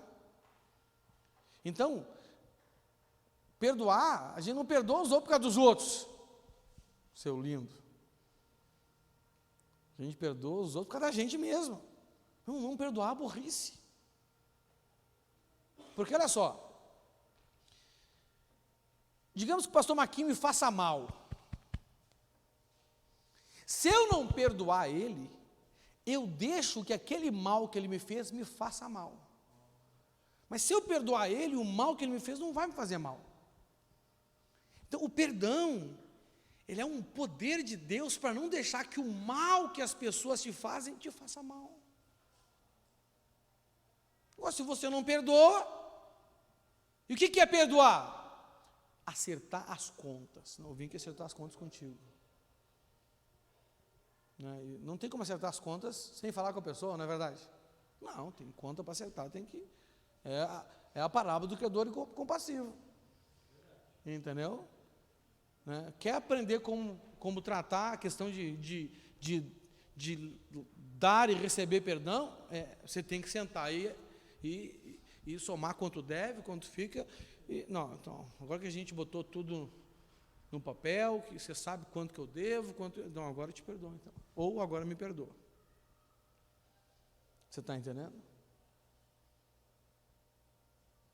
Então, perdoar, a gente não perdoa os outros por causa dos outros. Seu lindo. A gente perdoa os outros por causa da gente mesmo. Não perdoar a burrice. Porque olha só, digamos que o pastor Marquinhos me faça mal. Se eu não perdoar ele, eu deixo que aquele mal que ele me fez me faça mal. Mas se eu perdoar ele, o mal que ele me fez não vai me fazer mal. Então o perdão, ele é um poder de Deus para não deixar que o mal que as pessoas te fazem, te faça mal. Ou se você não perdoa, e o que é perdoar? Acertar as contas. Não, eu vim aqui acertar as contas contigo. Não tem como acertar as contas sem falar com a pessoa, não é verdade? Não, tem conta para acertar, tem que... É a parábola do credor e compassivo. Entendeu? Quer aprender como tratar a questão de dar e receber perdão? Você tem que sentar e somar quanto deve, quanto fica. Então, agora que a gente botou tudo no papel, que você sabe quanto que eu devo, não, agora eu te perdoo, então. Ou agora me perdoa. Você está entendendo?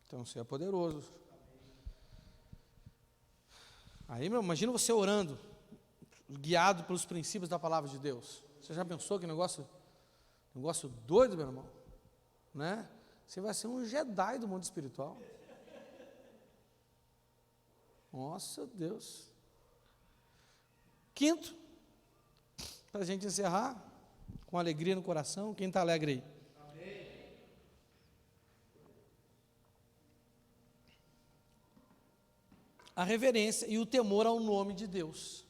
Então, você é poderoso. Aí, imagina você orando, guiado pelos princípios da palavra de Deus. Você já pensou que negócio doido, meu irmão? Né? Você vai ser um Jedi do mundo espiritual. Nossa Deus. Quinto, para a gente encerrar, com alegria no coração, quem está alegre aí? Amém. A reverência e o temor ao nome de Deus.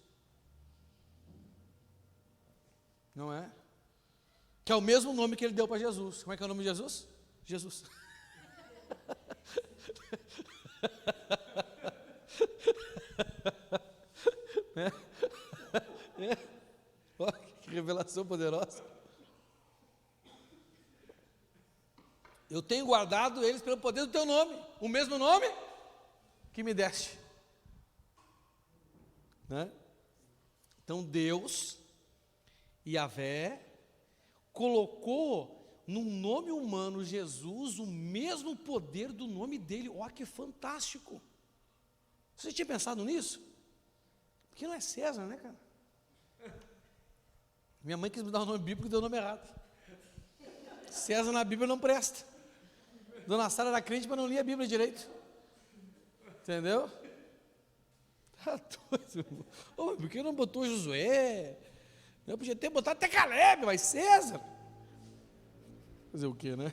Não é? Que é o mesmo nome que ele deu para Jesus. Como é que é o nome de Jesus? Jesus. Olha que revelação poderosa. Eu tenho guardado eles pelo poder do teu nome, o mesmo nome que me deste. Então Deus, Yahvé, colocou num nome humano, Jesus, o mesmo poder do nome dele. Olha que fantástico. Você tinha pensado nisso? Porque não é César, né, cara? Minha mãe quis me dar um nome bíblico e deu o nome errado. César na Bíblia não presta. Dona Sara era crente, mas não lia a Bíblia direito. Entendeu? Tá doido. Oh, por que não botou Josué? Eu podia ter botado até Caleb, mas César. Fazer o quê, né?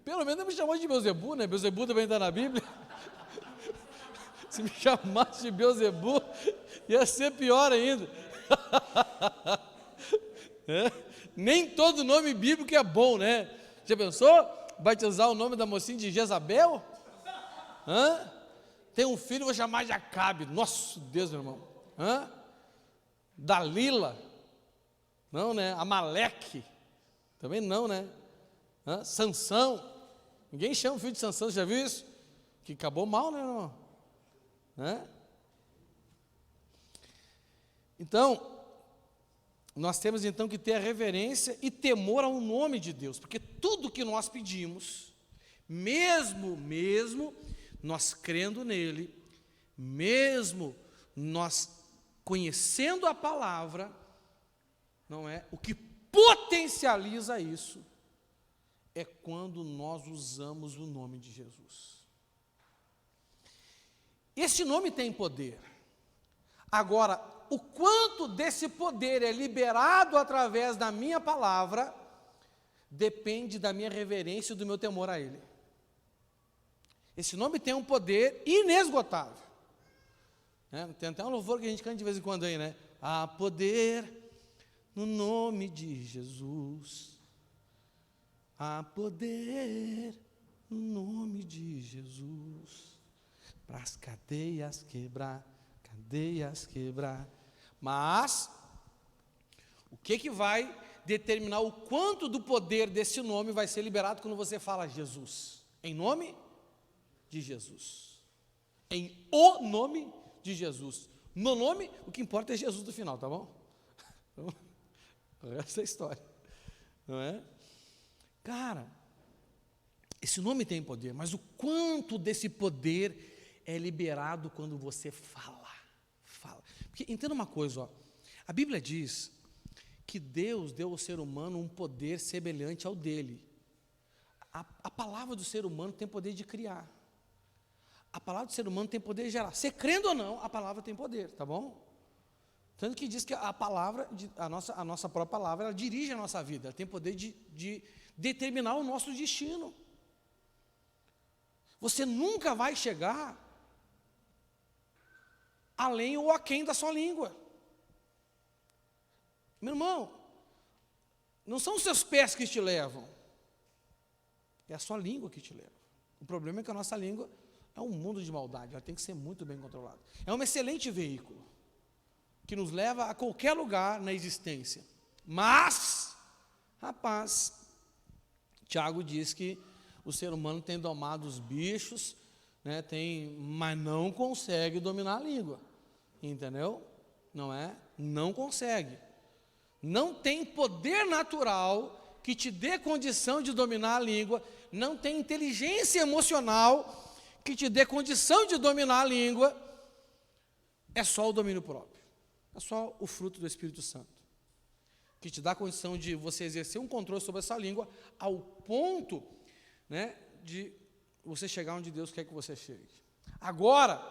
Pelo menos me chamou de Beelzebu, né? Beelzebu também está na Bíblia. Se me chamasse de Beelzebu, ia ser pior ainda. Nem todo nome bíblico é bom, né? Já pensou? Batizar o nome da mocinha de Jezabel? Tem um filho, vou chamar de Acabe. Nossa Deus, meu irmão. Dalila? Não, né? Amaleque? Também não, né? Sansão? Ninguém chama o filho de Sansão, você já viu isso? Que acabou mal, né, irmão? Então, nós temos então que ter a reverência e temor ao nome de Deus, porque tudo que nós pedimos, mesmo nós crendo nele, mesmo nós conhecendo a palavra, não é? O que potencializa isso é quando nós usamos o nome de Jesus. Esse nome tem poder. Agora, o quanto desse poder é liberado através da minha palavra, depende da minha reverência e do meu temor a Ele. Esse nome tem um poder inesgotável. Tem até um louvor que a gente canta de vez em quando aí, né? Há poder no nome de Jesus. Há poder no nome de Jesus. Para as cadeias quebrar, Mas o que vai determinar o quanto do poder desse nome vai ser liberado quando você fala Jesus? Em nome de Jesus. Em o nome de Jesus. No nome, o que importa é Jesus do final, tá bom? Então, essa é a história, não é? Cara, esse nome tem poder, mas o quanto desse poder é liberado quando você fala. Porque entenda uma coisa, ó, a Bíblia diz que Deus deu ao ser humano um poder semelhante ao dele. A palavra do ser humano tem poder de criar. A palavra do ser humano tem poder de gerar. Você crendo ou não, a palavra tem poder, tá bom? Tanto que diz que a palavra, a nossa própria palavra, ela dirige a nossa vida, ela tem poder de determinar o nosso destino. Você nunca vai chegar além ou aquém da sua língua. Meu irmão, não são os seus pés que te levam, é a sua língua que te leva. O problema é que a nossa língua é um mundo de maldade, ela tem que ser muito bem controlada. É um excelente veículo, que nos leva a qualquer lugar na existência. Mas, rapaz, Tiago diz que o ser humano tem domado os bichos, né, mas não consegue dominar a língua, entendeu? Não é? Não consegue. Não tem poder natural que te dê condição de dominar a língua, não tem inteligência emocional que te dê condição de dominar a língua, é só o domínio próprio, é só o fruto do Espírito Santo, que te dá a condição de você exercer um controle sobre essa língua, ao ponto, né, de você chegar onde Deus quer que você chegue. Agora,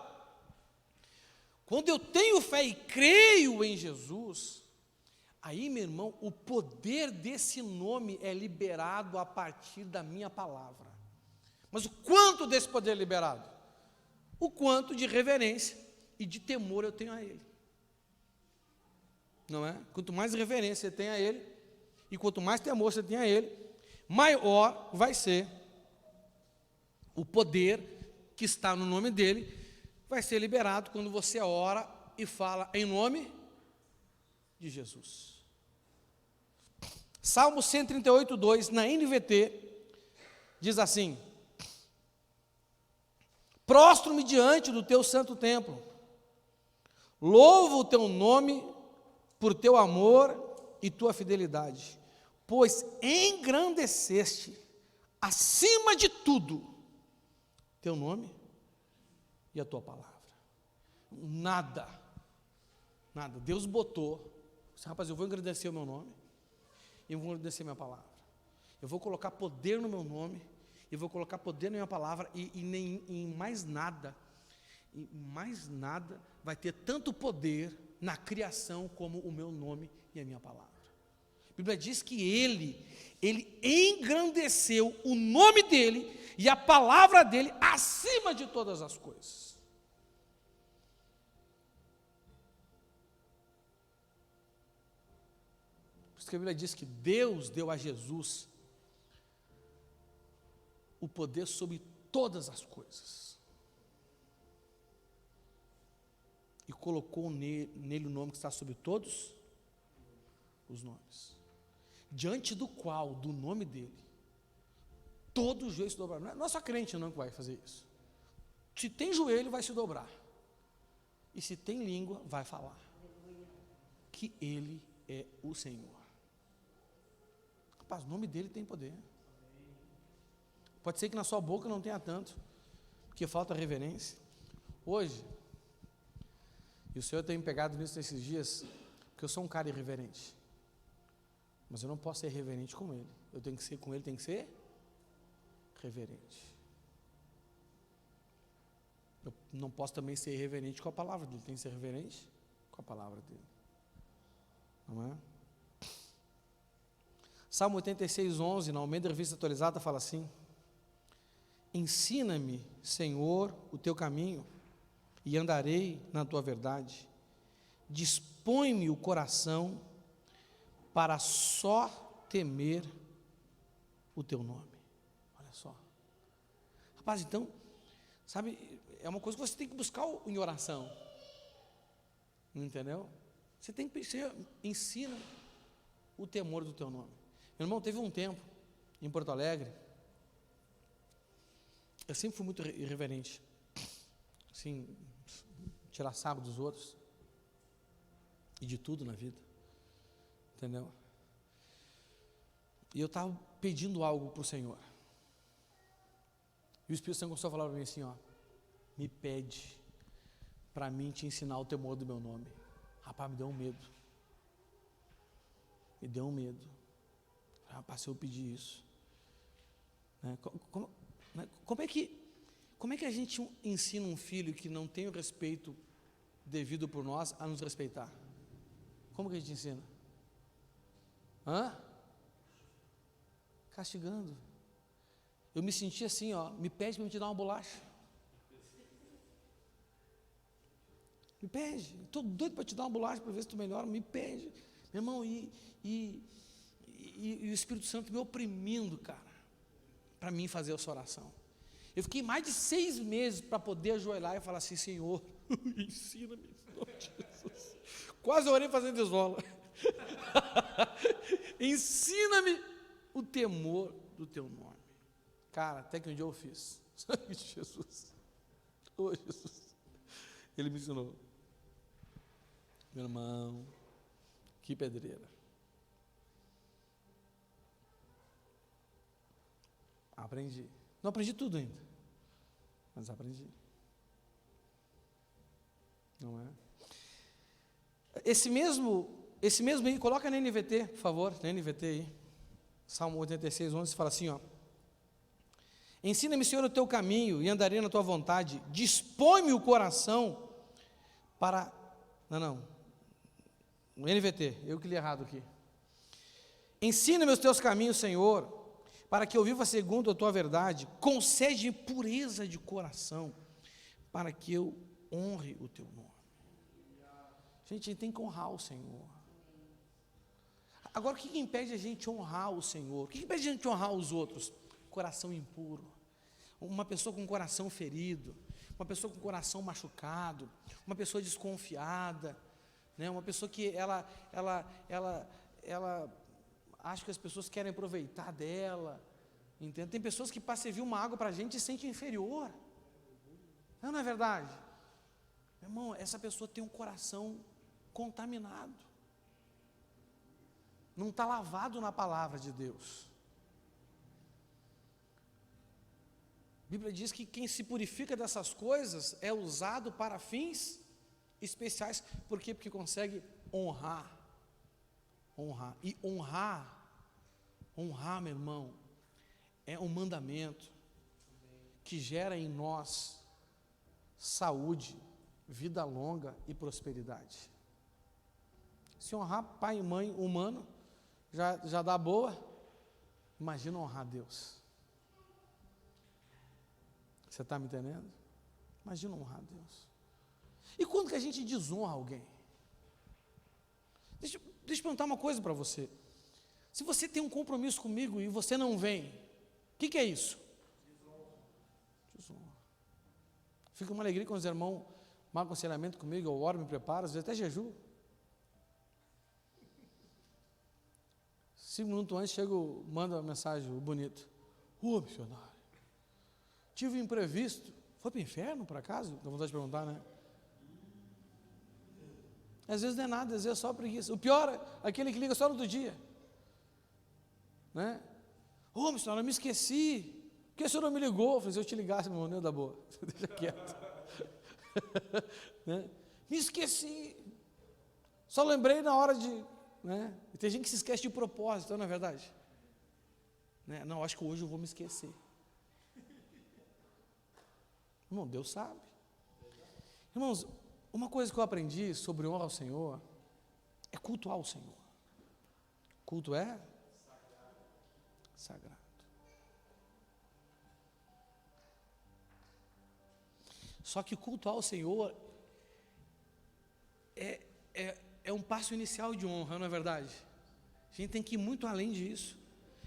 quando eu tenho fé e creio em Jesus, aí, meu irmão, o poder desse nome é liberado a partir da minha palavra. Mas o quanto desse poder é liberado? O quanto de reverência e de temor eu tenho a Ele. Não é? Quanto mais reverência você tem a Ele, e quanto mais temor você tem a Ele, maior vai ser o poder que está no nome dEle, vai ser liberado quando você ora e fala em nome de Jesus. Salmo 138, 2, na NVT, diz assim: prostro-me diante do teu santo templo, louvo o teu nome por teu amor e tua fidelidade, pois engrandeceste acima de tudo teu nome e a tua palavra. Nada, Deus botou, rapaz, eu vou engrandecer o meu nome, eu vou engrandecer minha palavra, eu vou colocar poder no meu nome, eu vou colocar poder na minha palavra, e em mais nada vai ter tanto poder na criação como o meu nome e a minha palavra. A Bíblia diz que ele engrandeceu o nome dele e a palavra dele acima de todas as coisas. Por isso que a Bíblia diz que Deus deu a Jesus o poder sobre todas as coisas. E colocou nele o nome que está sobre todos os nomes. Diante do qual, do nome dele, todo joelho se dobrará. Não é só crente não que vai fazer isso. Se tem joelho, vai se dobrar. E se tem língua, vai falar. Que ele é o Senhor. Rapaz, o nome dele tem poder. Pode ser que na sua boca não tenha tanto, porque falta reverência. Hoje, e o Senhor tem me pegado nisso nesses dias, porque eu sou um cara irreverente. Mas eu não posso ser reverente com ele. Eu tenho que ser com ele, tem que ser reverente. Eu não posso também ser reverente com a palavra dele, tem que ser reverente com a palavra dele. Não é? Salmo 86, 11, na Almeida Revista Atualizada, fala assim: ensina-me, Senhor, o teu caminho, e andarei na tua verdade. Dispõe-me o coração para só temer o teu nome. Olha só. Rapaz, então, sabe, é uma coisa que você tem que buscar em oração. Entendeu? Você tem que você ensina o temor do teu nome. Meu irmão, teve um tempo em Porto Alegre, eu sempre fui muito irreverente, assim, tirar sarro dos outros e de tudo na vida, entendeu? E eu estava pedindo algo para o Senhor, e o Espírito Santo começou a falar para mim assim, ó, me pede para mim te ensinar o temor do meu nome. Rapaz, me deu um medo, rapaz, se eu pedir isso, né? Como é que a gente ensina um filho que não tem o respeito devido por nós a nos respeitar? Como que a gente ensina? Castigando. Eu me senti assim, ó, me pede para me te dar uma bolacha. Me pede, estou doido para te dar uma bolacha para ver se tu melhora, me pede. Meu irmão, e o Espírito Santo me oprimindo, cara, para mim fazer essa oração. Eu fiquei mais de 6 meses para poder ajoelhar e falar assim, Senhor, ensina-me, Jesus. Quase orei fazendo esmola. Ensina-me o temor do teu nome. Cara, até que um dia eu fiz. Jesus. Oh, Jesus. Ele me ensinou. Meu irmão, que pedreira. Aprendi. Não aprendi tudo ainda, mas aprendi. Não é? Esse mesmo aí, coloca na NVT, por favor, na NVT aí. Salmo 86, 11, fala assim, ó. Ensina-me, Senhor, o teu caminho e andarei na tua vontade. Dispõe-me o coração para... Não. No NVT, eu que li errado aqui. Ensina-me os teus caminhos, Senhor, para que eu viva segundo a tua verdade. Concede-me pureza de coração, para que eu honre o teu nome. Gente, a gente tem que honrar o Senhor. Agora, o que impede a gente honrar o Senhor? O que impede a gente honrar os outros? Coração impuro. Uma pessoa com o coração ferido, uma pessoa com o coração machucado, uma pessoa desconfiada, né? Uma pessoa que ela acha que as pessoas querem aproveitar dela, entende? Tem pessoas que para servir uma água para a gente se sente inferior, não é verdade? Meu irmão, essa pessoa tem um coração contaminado, não está lavado na palavra de Deus. A Bíblia diz que quem se purifica dessas coisas é usado para fins especiais. Por quê? Porque consegue honrar. E honrar, meu irmão, é um mandamento que gera em nós saúde, vida longa e prosperidade. Se honrar pai e mãe humano já dá boa, imagina honrar Deus. Você está me entendendo? Imagina honrar Deus. E quando que a gente desonra alguém? Deixa eu perguntar uma coisa para você. Se você tem um compromisso comigo e você não vem, o que é isso? Desonra. Fica uma alegria quando os irmãos marcam aconselhamento comigo, eu oro, me preparo, às vezes até jejuo. 5 minutos antes, chego, manda uma mensagem bonita. Missionário, tive um imprevisto. Foi para o inferno, por acaso? Dá vontade de perguntar, né? Às vezes não é nada, às vezes é só preguiça. O pior é aquele que liga só no outro dia, né? Missionário, eu me esqueci. Por que o senhor não me ligou? Eu falei, se eu te ligasse, meu irmão, não ia dar boa. Deixa quieto. Né? Me esqueci. Só lembrei na hora de... Né? E tem gente que se esquece de propósito, não é verdade? Né? Não, acho que hoje eu vou me esquecer. Irmão, Deus sabe. Irmãos, uma coisa que eu aprendi sobre honra ao Senhor é cultuar o Senhor. Culto é sagrado. Só que cultuar o Senhor é um passo inicial de honra, não é verdade? A gente tem que ir muito além disso.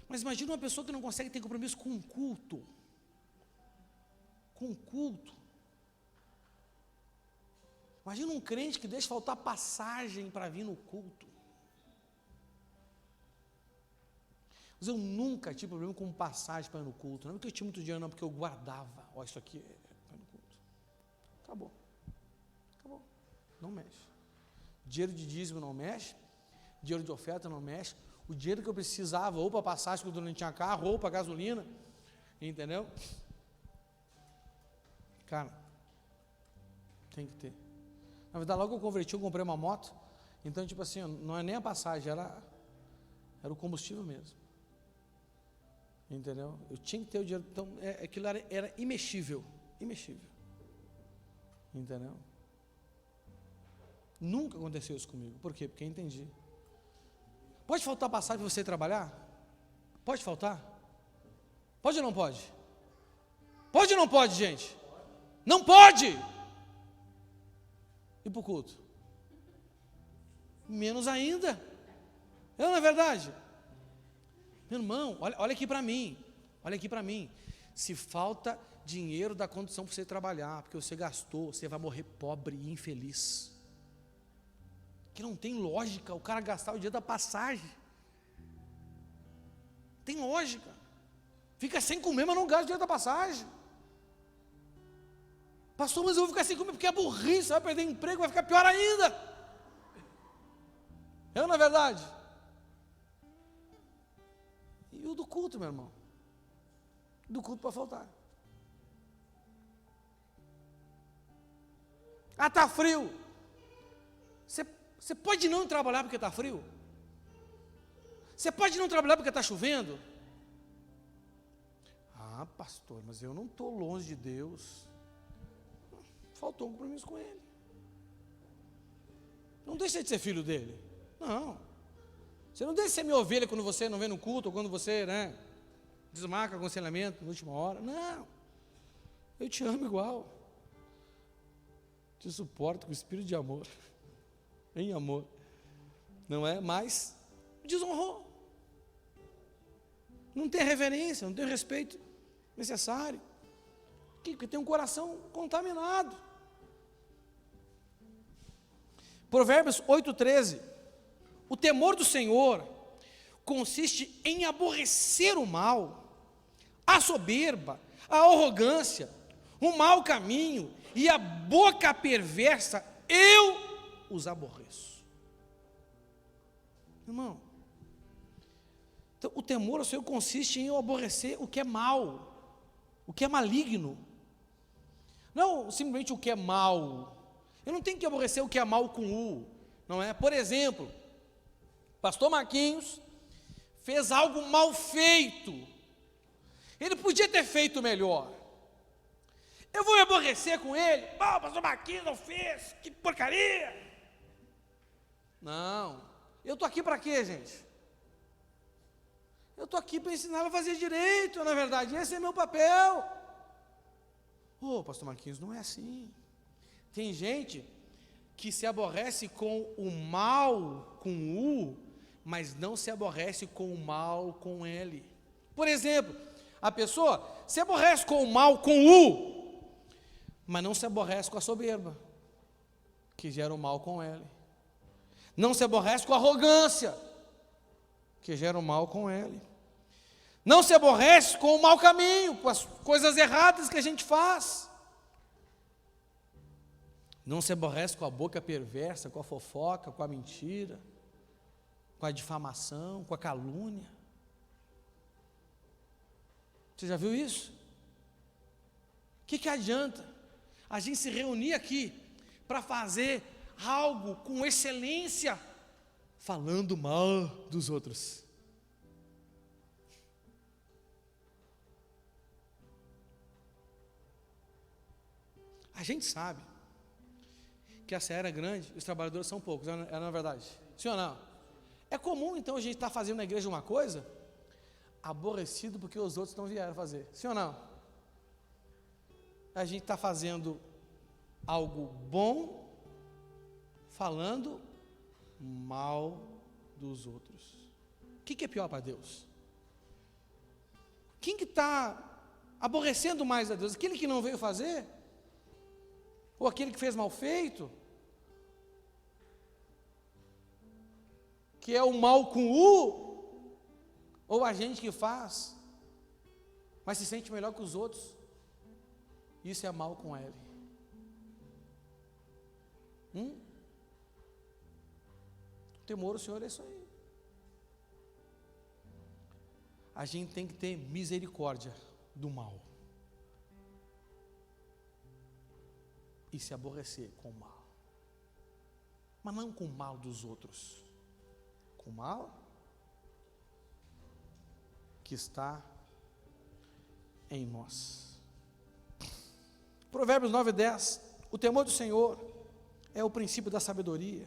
Mas imagina uma pessoa que não consegue ter compromisso com um culto. Com um culto. Imagina um crente que deixa faltar passagem para vir no culto. Mas eu nunca tive problema com passagem para ir no culto. Não é porque eu tinha muito dinheiro, não, porque eu guardava. Ó, isso aqui é para ir no culto. Acabou. Acabou. Não mexe. Dinheiro de dízimo não mexe. Dinheiro de oferta não mexe. O dinheiro que eu precisava, ou para passagem quando eu não tinha carro, ou para gasolina. Entendeu? Cara, tem que ter. Na verdade, logo que eu converti, eu comprei uma moto. Então, tipo assim, não é nem a passagem, era o combustível mesmo. Entendeu? Eu tinha que ter o dinheiro. Então, aquilo era imexível. Imexível. Entendeu? Nunca aconteceu isso comigo. Por quê? Porque eu entendi. Pode faltar passagem para você trabalhar? Pode faltar? Pode ou não pode? Pode ou não pode, gente? Não pode! E para o culto? Menos ainda. Não é verdade? Meu irmão, olha aqui para mim. Olha aqui para mim. Se falta dinheiro, dá condição para você trabalhar, porque você gastou, você vai morrer pobre e infeliz. Que não tem lógica o cara gastar o dinheiro da passagem. Tem lógica. Fica sem comer, mas não gasta o dinheiro da passagem. Pastor, mas eu vou ficar sem comer porque é burrice, vai perder emprego, vai ficar pior ainda. Não é verdade? E o do culto, meu irmão? Do culto para faltar. Ah, está frio. Você pode não trabalhar porque está frio? Você pode não trabalhar porque está chovendo? Ah, pastor, mas eu não estou longe de Deus. Faltou um compromisso com Ele. Não deixa de ser filho dele. Não. Você não deixa de ser minha ovelha quando você não vem no culto, ou quando você, desmarca aconselhamento na última hora. Não. Eu te amo igual. Te suporto com espírito de amor. Em amor. Não é? Mas desonrou. Não tem reverência, não tem respeito necessário. Porque tem um coração contaminado. Provérbios 8,13. O temor do Senhor consiste em aborrecer o mal, a soberba, a arrogância, o mau caminho e a boca perversa, eu os aborreço. Irmão, então, o temor ao Senhor consiste em eu aborrecer o que é mal, o que é maligno. Não simplesmente o que é mal. Eu não tenho que aborrecer o que é mal com U, não é? Por exemplo, pastor Marquinhos fez algo mal feito. Ele podia ter feito melhor. Eu vou me aborrecer com ele? O pastor Marquinhos não fez, que porcaria. Não. Eu estou aqui para quê, gente? Eu estou aqui para ensinar a fazer direito, na verdade. Esse é meu papel. Pastor Marquinhos, não é assim. Tem gente que se aborrece com o mal, com U, mas não se aborrece com o mal, com L. Por exemplo, a pessoa se aborrece com o mal, com U, mas não se aborrece com a soberba, que gera o mal com L. Não se aborrece com a arrogância, que gera o mal com L. Não se aborrece com o mau caminho, com as coisas erradas que a gente faz. Não se aborrece com a boca perversa, com a fofoca, com a mentira, com a difamação, com a calúnia. Você já viu isso? O que adianta a gente se reunir aqui para fazer algo com excelência, falando mal dos outros? A gente sabe que a seara é grande, os trabalhadores são poucos, não é verdade? Sim ou não? É comum, então, a gente estar fazendo na igreja uma coisa, aborrecido porque os outros não vieram fazer. Sim ou não? A gente está fazendo algo bom, falando mal dos outros. O que é pior para Deus? Quem que está aborrecendo mais a Deus? Aquele que não veio fazer? Ou aquele que fez mal feito? que é o mal com U, ou a gente que faz, mas se sente melhor que os outros, isso é mal com L. O temor ao Senhor é isso aí. A gente tem que ter misericórdia do mal e se aborrecer com o mal, mas não com o mal dos outros, com o mal que está em nós. Provérbios 9:10, o temor do Senhor é o princípio da sabedoria,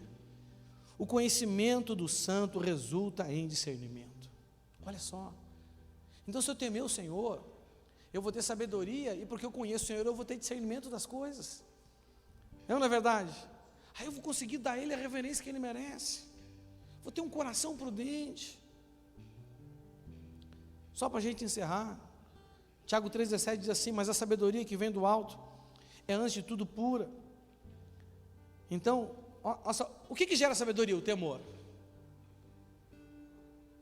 o conhecimento do santo resulta em discernimento. Olha só, então se eu temer o Senhor, eu vou ter sabedoria, e porque eu conheço o Senhor, eu vou ter discernimento das coisas, não é verdade? Aí eu vou conseguir dar a Ele a reverência que Ele merece, vou ter um coração prudente. Só para a gente encerrar, Tiago 3,17 diz assim: mas a sabedoria que vem do alto é antes de tudo pura. Então, o que gera sabedoria? O temor.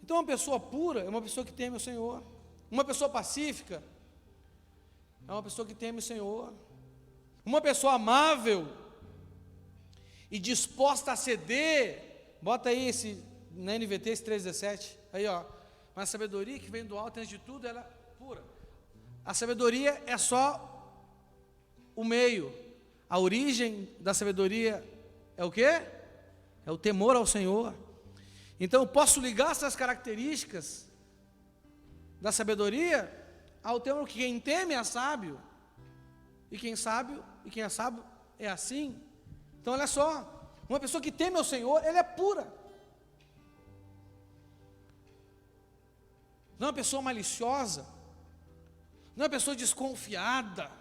Então uma pessoa pura é uma pessoa que teme o Senhor. Uma pessoa pacífica é uma pessoa que teme o Senhor. Uma pessoa amável e disposta a ceder, bota aí esse, na NVT, esse 3,17, aí ó, mas a sabedoria que vem do alto, antes de tudo, ela é pura. A sabedoria é só o meio, a origem da sabedoria é o quê? É o temor ao Senhor. Então eu posso ligar essas características da sabedoria ao temor, que quem teme é sábio, e quem é sábio é assim. Então olha só, uma pessoa que teme ao Senhor, ela é pura. Não é uma pessoa maliciosa, não é uma pessoa desconfiada,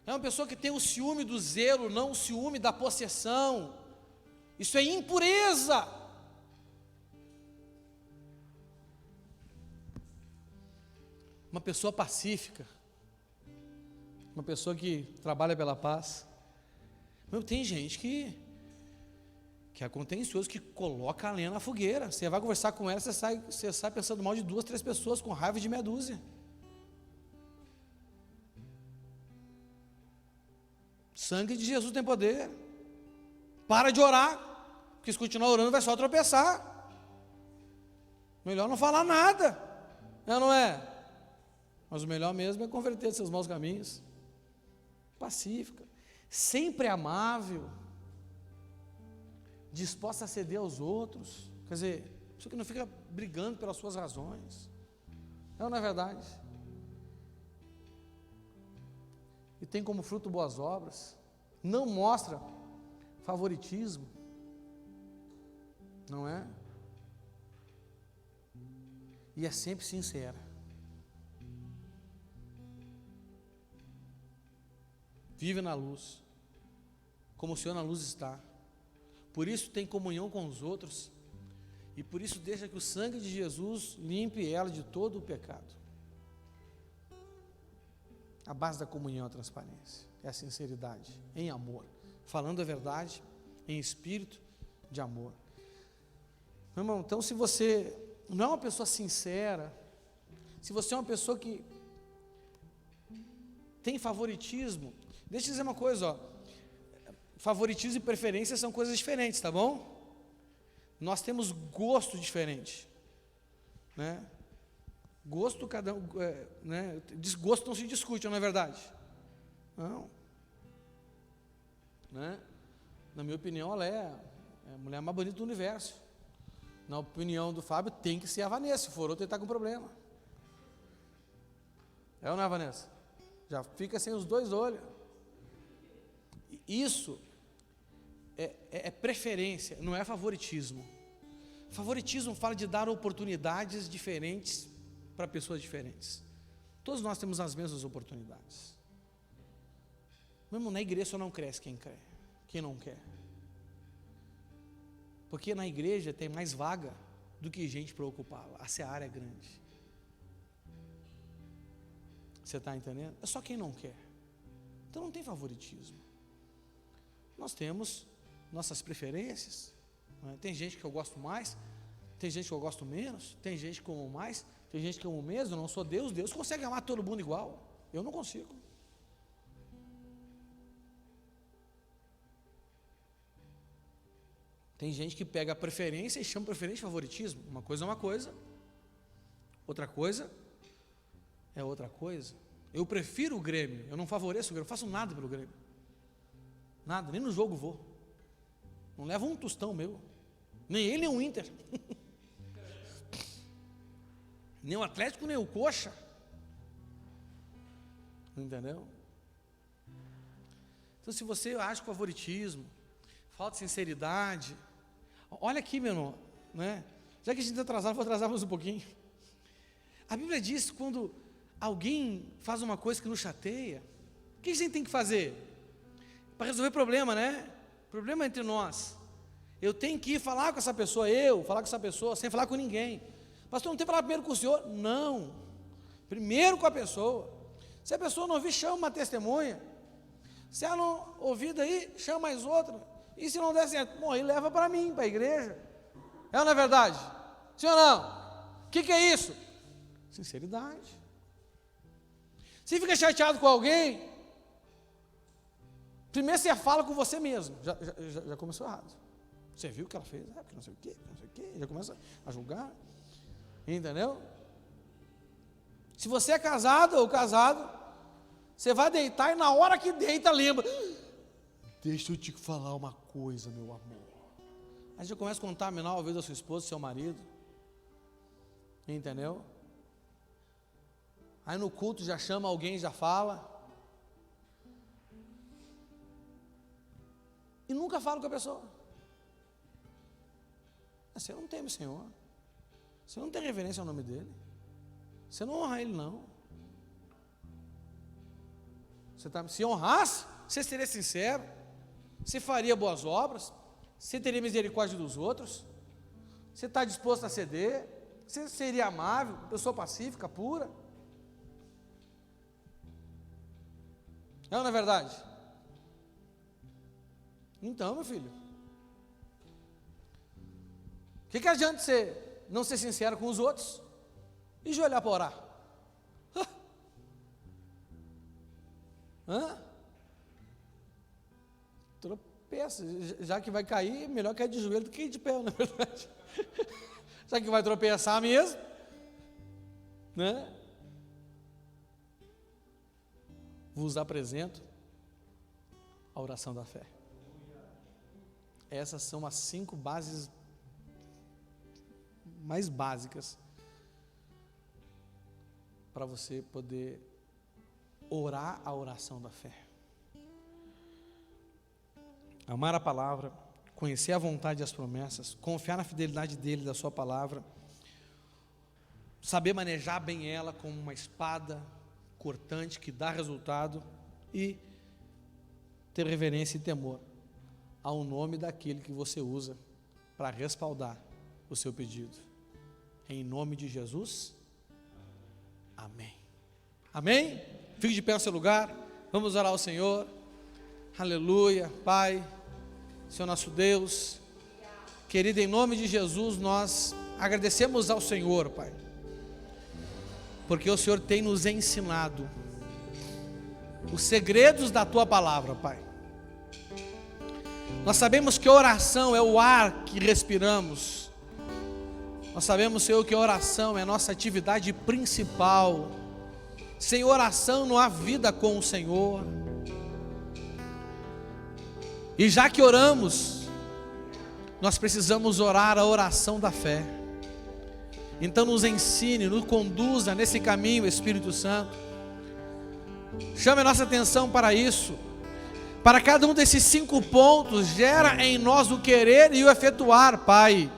é uma pessoa que tem o ciúme do zelo, não o ciúme da possessão. Isso é impureza. Uma pessoa pacífica, uma pessoa que trabalha pela paz. Meu, tem gente que é contencioso, que coloca a lenha na fogueira. Você vai conversar com ela, você sai pensando mal de 2, 3 pessoas, com raiva de meia dúzia. Sangue de Jesus tem poder. Para de orar, porque se continuar orando vai só tropeçar. Melhor não falar nada, não é? Mas o melhor mesmo é converter seus maus caminhos. Pacífica, sempre amável, disposta a ceder aos outros. Quer dizer, pessoa que não fica brigando pelas suas razões. Não é verdade? E tem como fruto boas obras. Não mostra favoritismo, não é? E é sempre sincera. Vive na luz, como o Senhor na luz está. Por isso tem comunhão com os outros, e por isso deixa que o sangue de Jesus limpe ela de todo o pecado. A base da comunhão é a transparência, é a sinceridade, em amor, falando a verdade, em espírito de amor. Meu irmão, então se você não é uma pessoa sincera, se você é uma pessoa que tem favoritismo, deixa eu dizer uma coisa, ó, favoritismo e preferência são coisas diferentes, tá bom? Nós temos gosto diferente, né? Gosto, cada um, né? Desgosto não se discute, não é verdade? Não, né? Na minha opinião, ela é a mulher mais bonita do universo. Na opinião do Fábio, tem que ser a Vanessa. Se for outra, ele está com problema. É ou não é, Vanessa? Já fica sem os 2 olhos. Isso é preferência, não é favoritismo. Favoritismo fala de dar oportunidades diferentes para pessoas diferentes. Todos nós temos as mesmas oportunidades. Mesmo na igreja só não cresce quem não quer. Porque na igreja tem mais vaga do que gente para ocupá-la. A seara é grande. Você está entendendo? É só quem não quer. Então não tem favoritismo. Nós temos nossas preferências, Tem gente que eu gosto mais, tem gente que eu gosto menos, tem gente que eu amo mais, tem gente que eu amo menos. Eu não sou Deus. Deus consegue amar todo mundo igual. Eu não consigo. Tem gente que pega a preferência e chama preferência de favoritismo. Uma coisa é uma coisa, outra coisa é outra coisa. Eu prefiro o Grêmio, eu não favoreço o Grêmio, não faço nada pelo Grêmio. Nada, nem no jogo vou. Não levo um tostão meu. Nem ele, nem o Inter. Nem o Atlético, nem o Coxa. Entendeu? Então, se você acha que favoritismo, falta de sinceridade, olha aqui, meu irmão, né? Já que a gente está atrasado, vou atrasar mais um pouquinho. A Bíblia diz que quando alguém faz uma coisa que nos chateia, o que a gente tem que fazer? Para resolver problema, né? Problema entre nós. Eu tenho que ir falar com essa pessoa, falar com essa pessoa, sem falar com ninguém. Pastor, não tem que falar primeiro com o senhor? Não. Primeiro com a pessoa. Se a pessoa não ouvir, chama uma testemunha. Se ela não ouvir daí, chama mais outra. E se não der certo, bom, aí leva para mim, para a igreja. É ou não é verdade? Sim ou não? O que é isso? Sinceridade. Se fica chateado com alguém, primeiro você fala com você mesmo. Já começou errado. Você viu o que ela fez? Porque não sei o quê, já começa a julgar. Entendeu? Se você é casado ou casado, você vai deitar e na hora que deita lembra: deixa eu te falar uma coisa, meu amor. Aí já começa a contaminar a vida da sua esposa, do seu marido. Entendeu? Aí no culto já chama alguém, já fala. E nunca fala com a pessoa. Você não teme o Senhor. Você não tem reverência ao nome dele. Você não honra ele, não. Se honrasse, você seria sincero. Você faria boas obras. Você teria misericórdia dos outros. Você está disposto a ceder. Você seria amável, pessoa pacífica, pura. É ou não é verdade? Então, meu filho, o que adianta você não ser sincero com os outros e de olhar para orar? Tropeça, já que vai cair, melhor cair de joelho do que ir de pé, na verdade. Já que vai tropeçar mesmo, né? Vos apresento a oração da fé. Essas são as 5 bases mais básicas para você poder orar a oração da fé. Amar a palavra, conhecer a vontade e as promessas, confiar na fidelidade dele, da sua palavra, saber manejar bem ela como uma espada cortante que dá resultado e ter reverência e temor ao nome daquele que você usa para respaldar o seu pedido. Em nome de Jesus, amém. Amém? Fique de pé no seu lugar, vamos orar ao Senhor. Aleluia. Pai, Senhor nosso Deus, querido, em nome de Jesus, nós agradecemos ao Senhor, Pai, porque o Senhor tem nos ensinado os segredos da Tua palavra, Pai. Nós sabemos que a oração é o ar que respiramos. Nós sabemos, Senhor, que a oração é a nossa atividade principal. Sem oração não há vida com o Senhor. E já que oramos, nós precisamos orar a oração da fé. Então nos ensine, nos conduza nesse caminho, Espírito Santo. Chame a nossa atenção para isso. Para cada um desses 5 pontos, gera em nós o querer e o efetuar, Pai.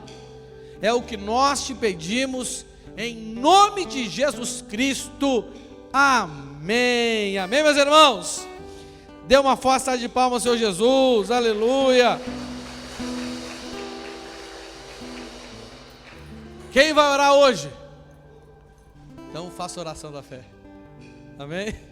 É o que nós te pedimos, em nome de Jesus Cristo. Amém. Amém, meus irmãos. Dê uma forte salva de palmas ao Senhor Jesus. Aleluia. Quem vai orar hoje? Então faça a oração da fé. Amém?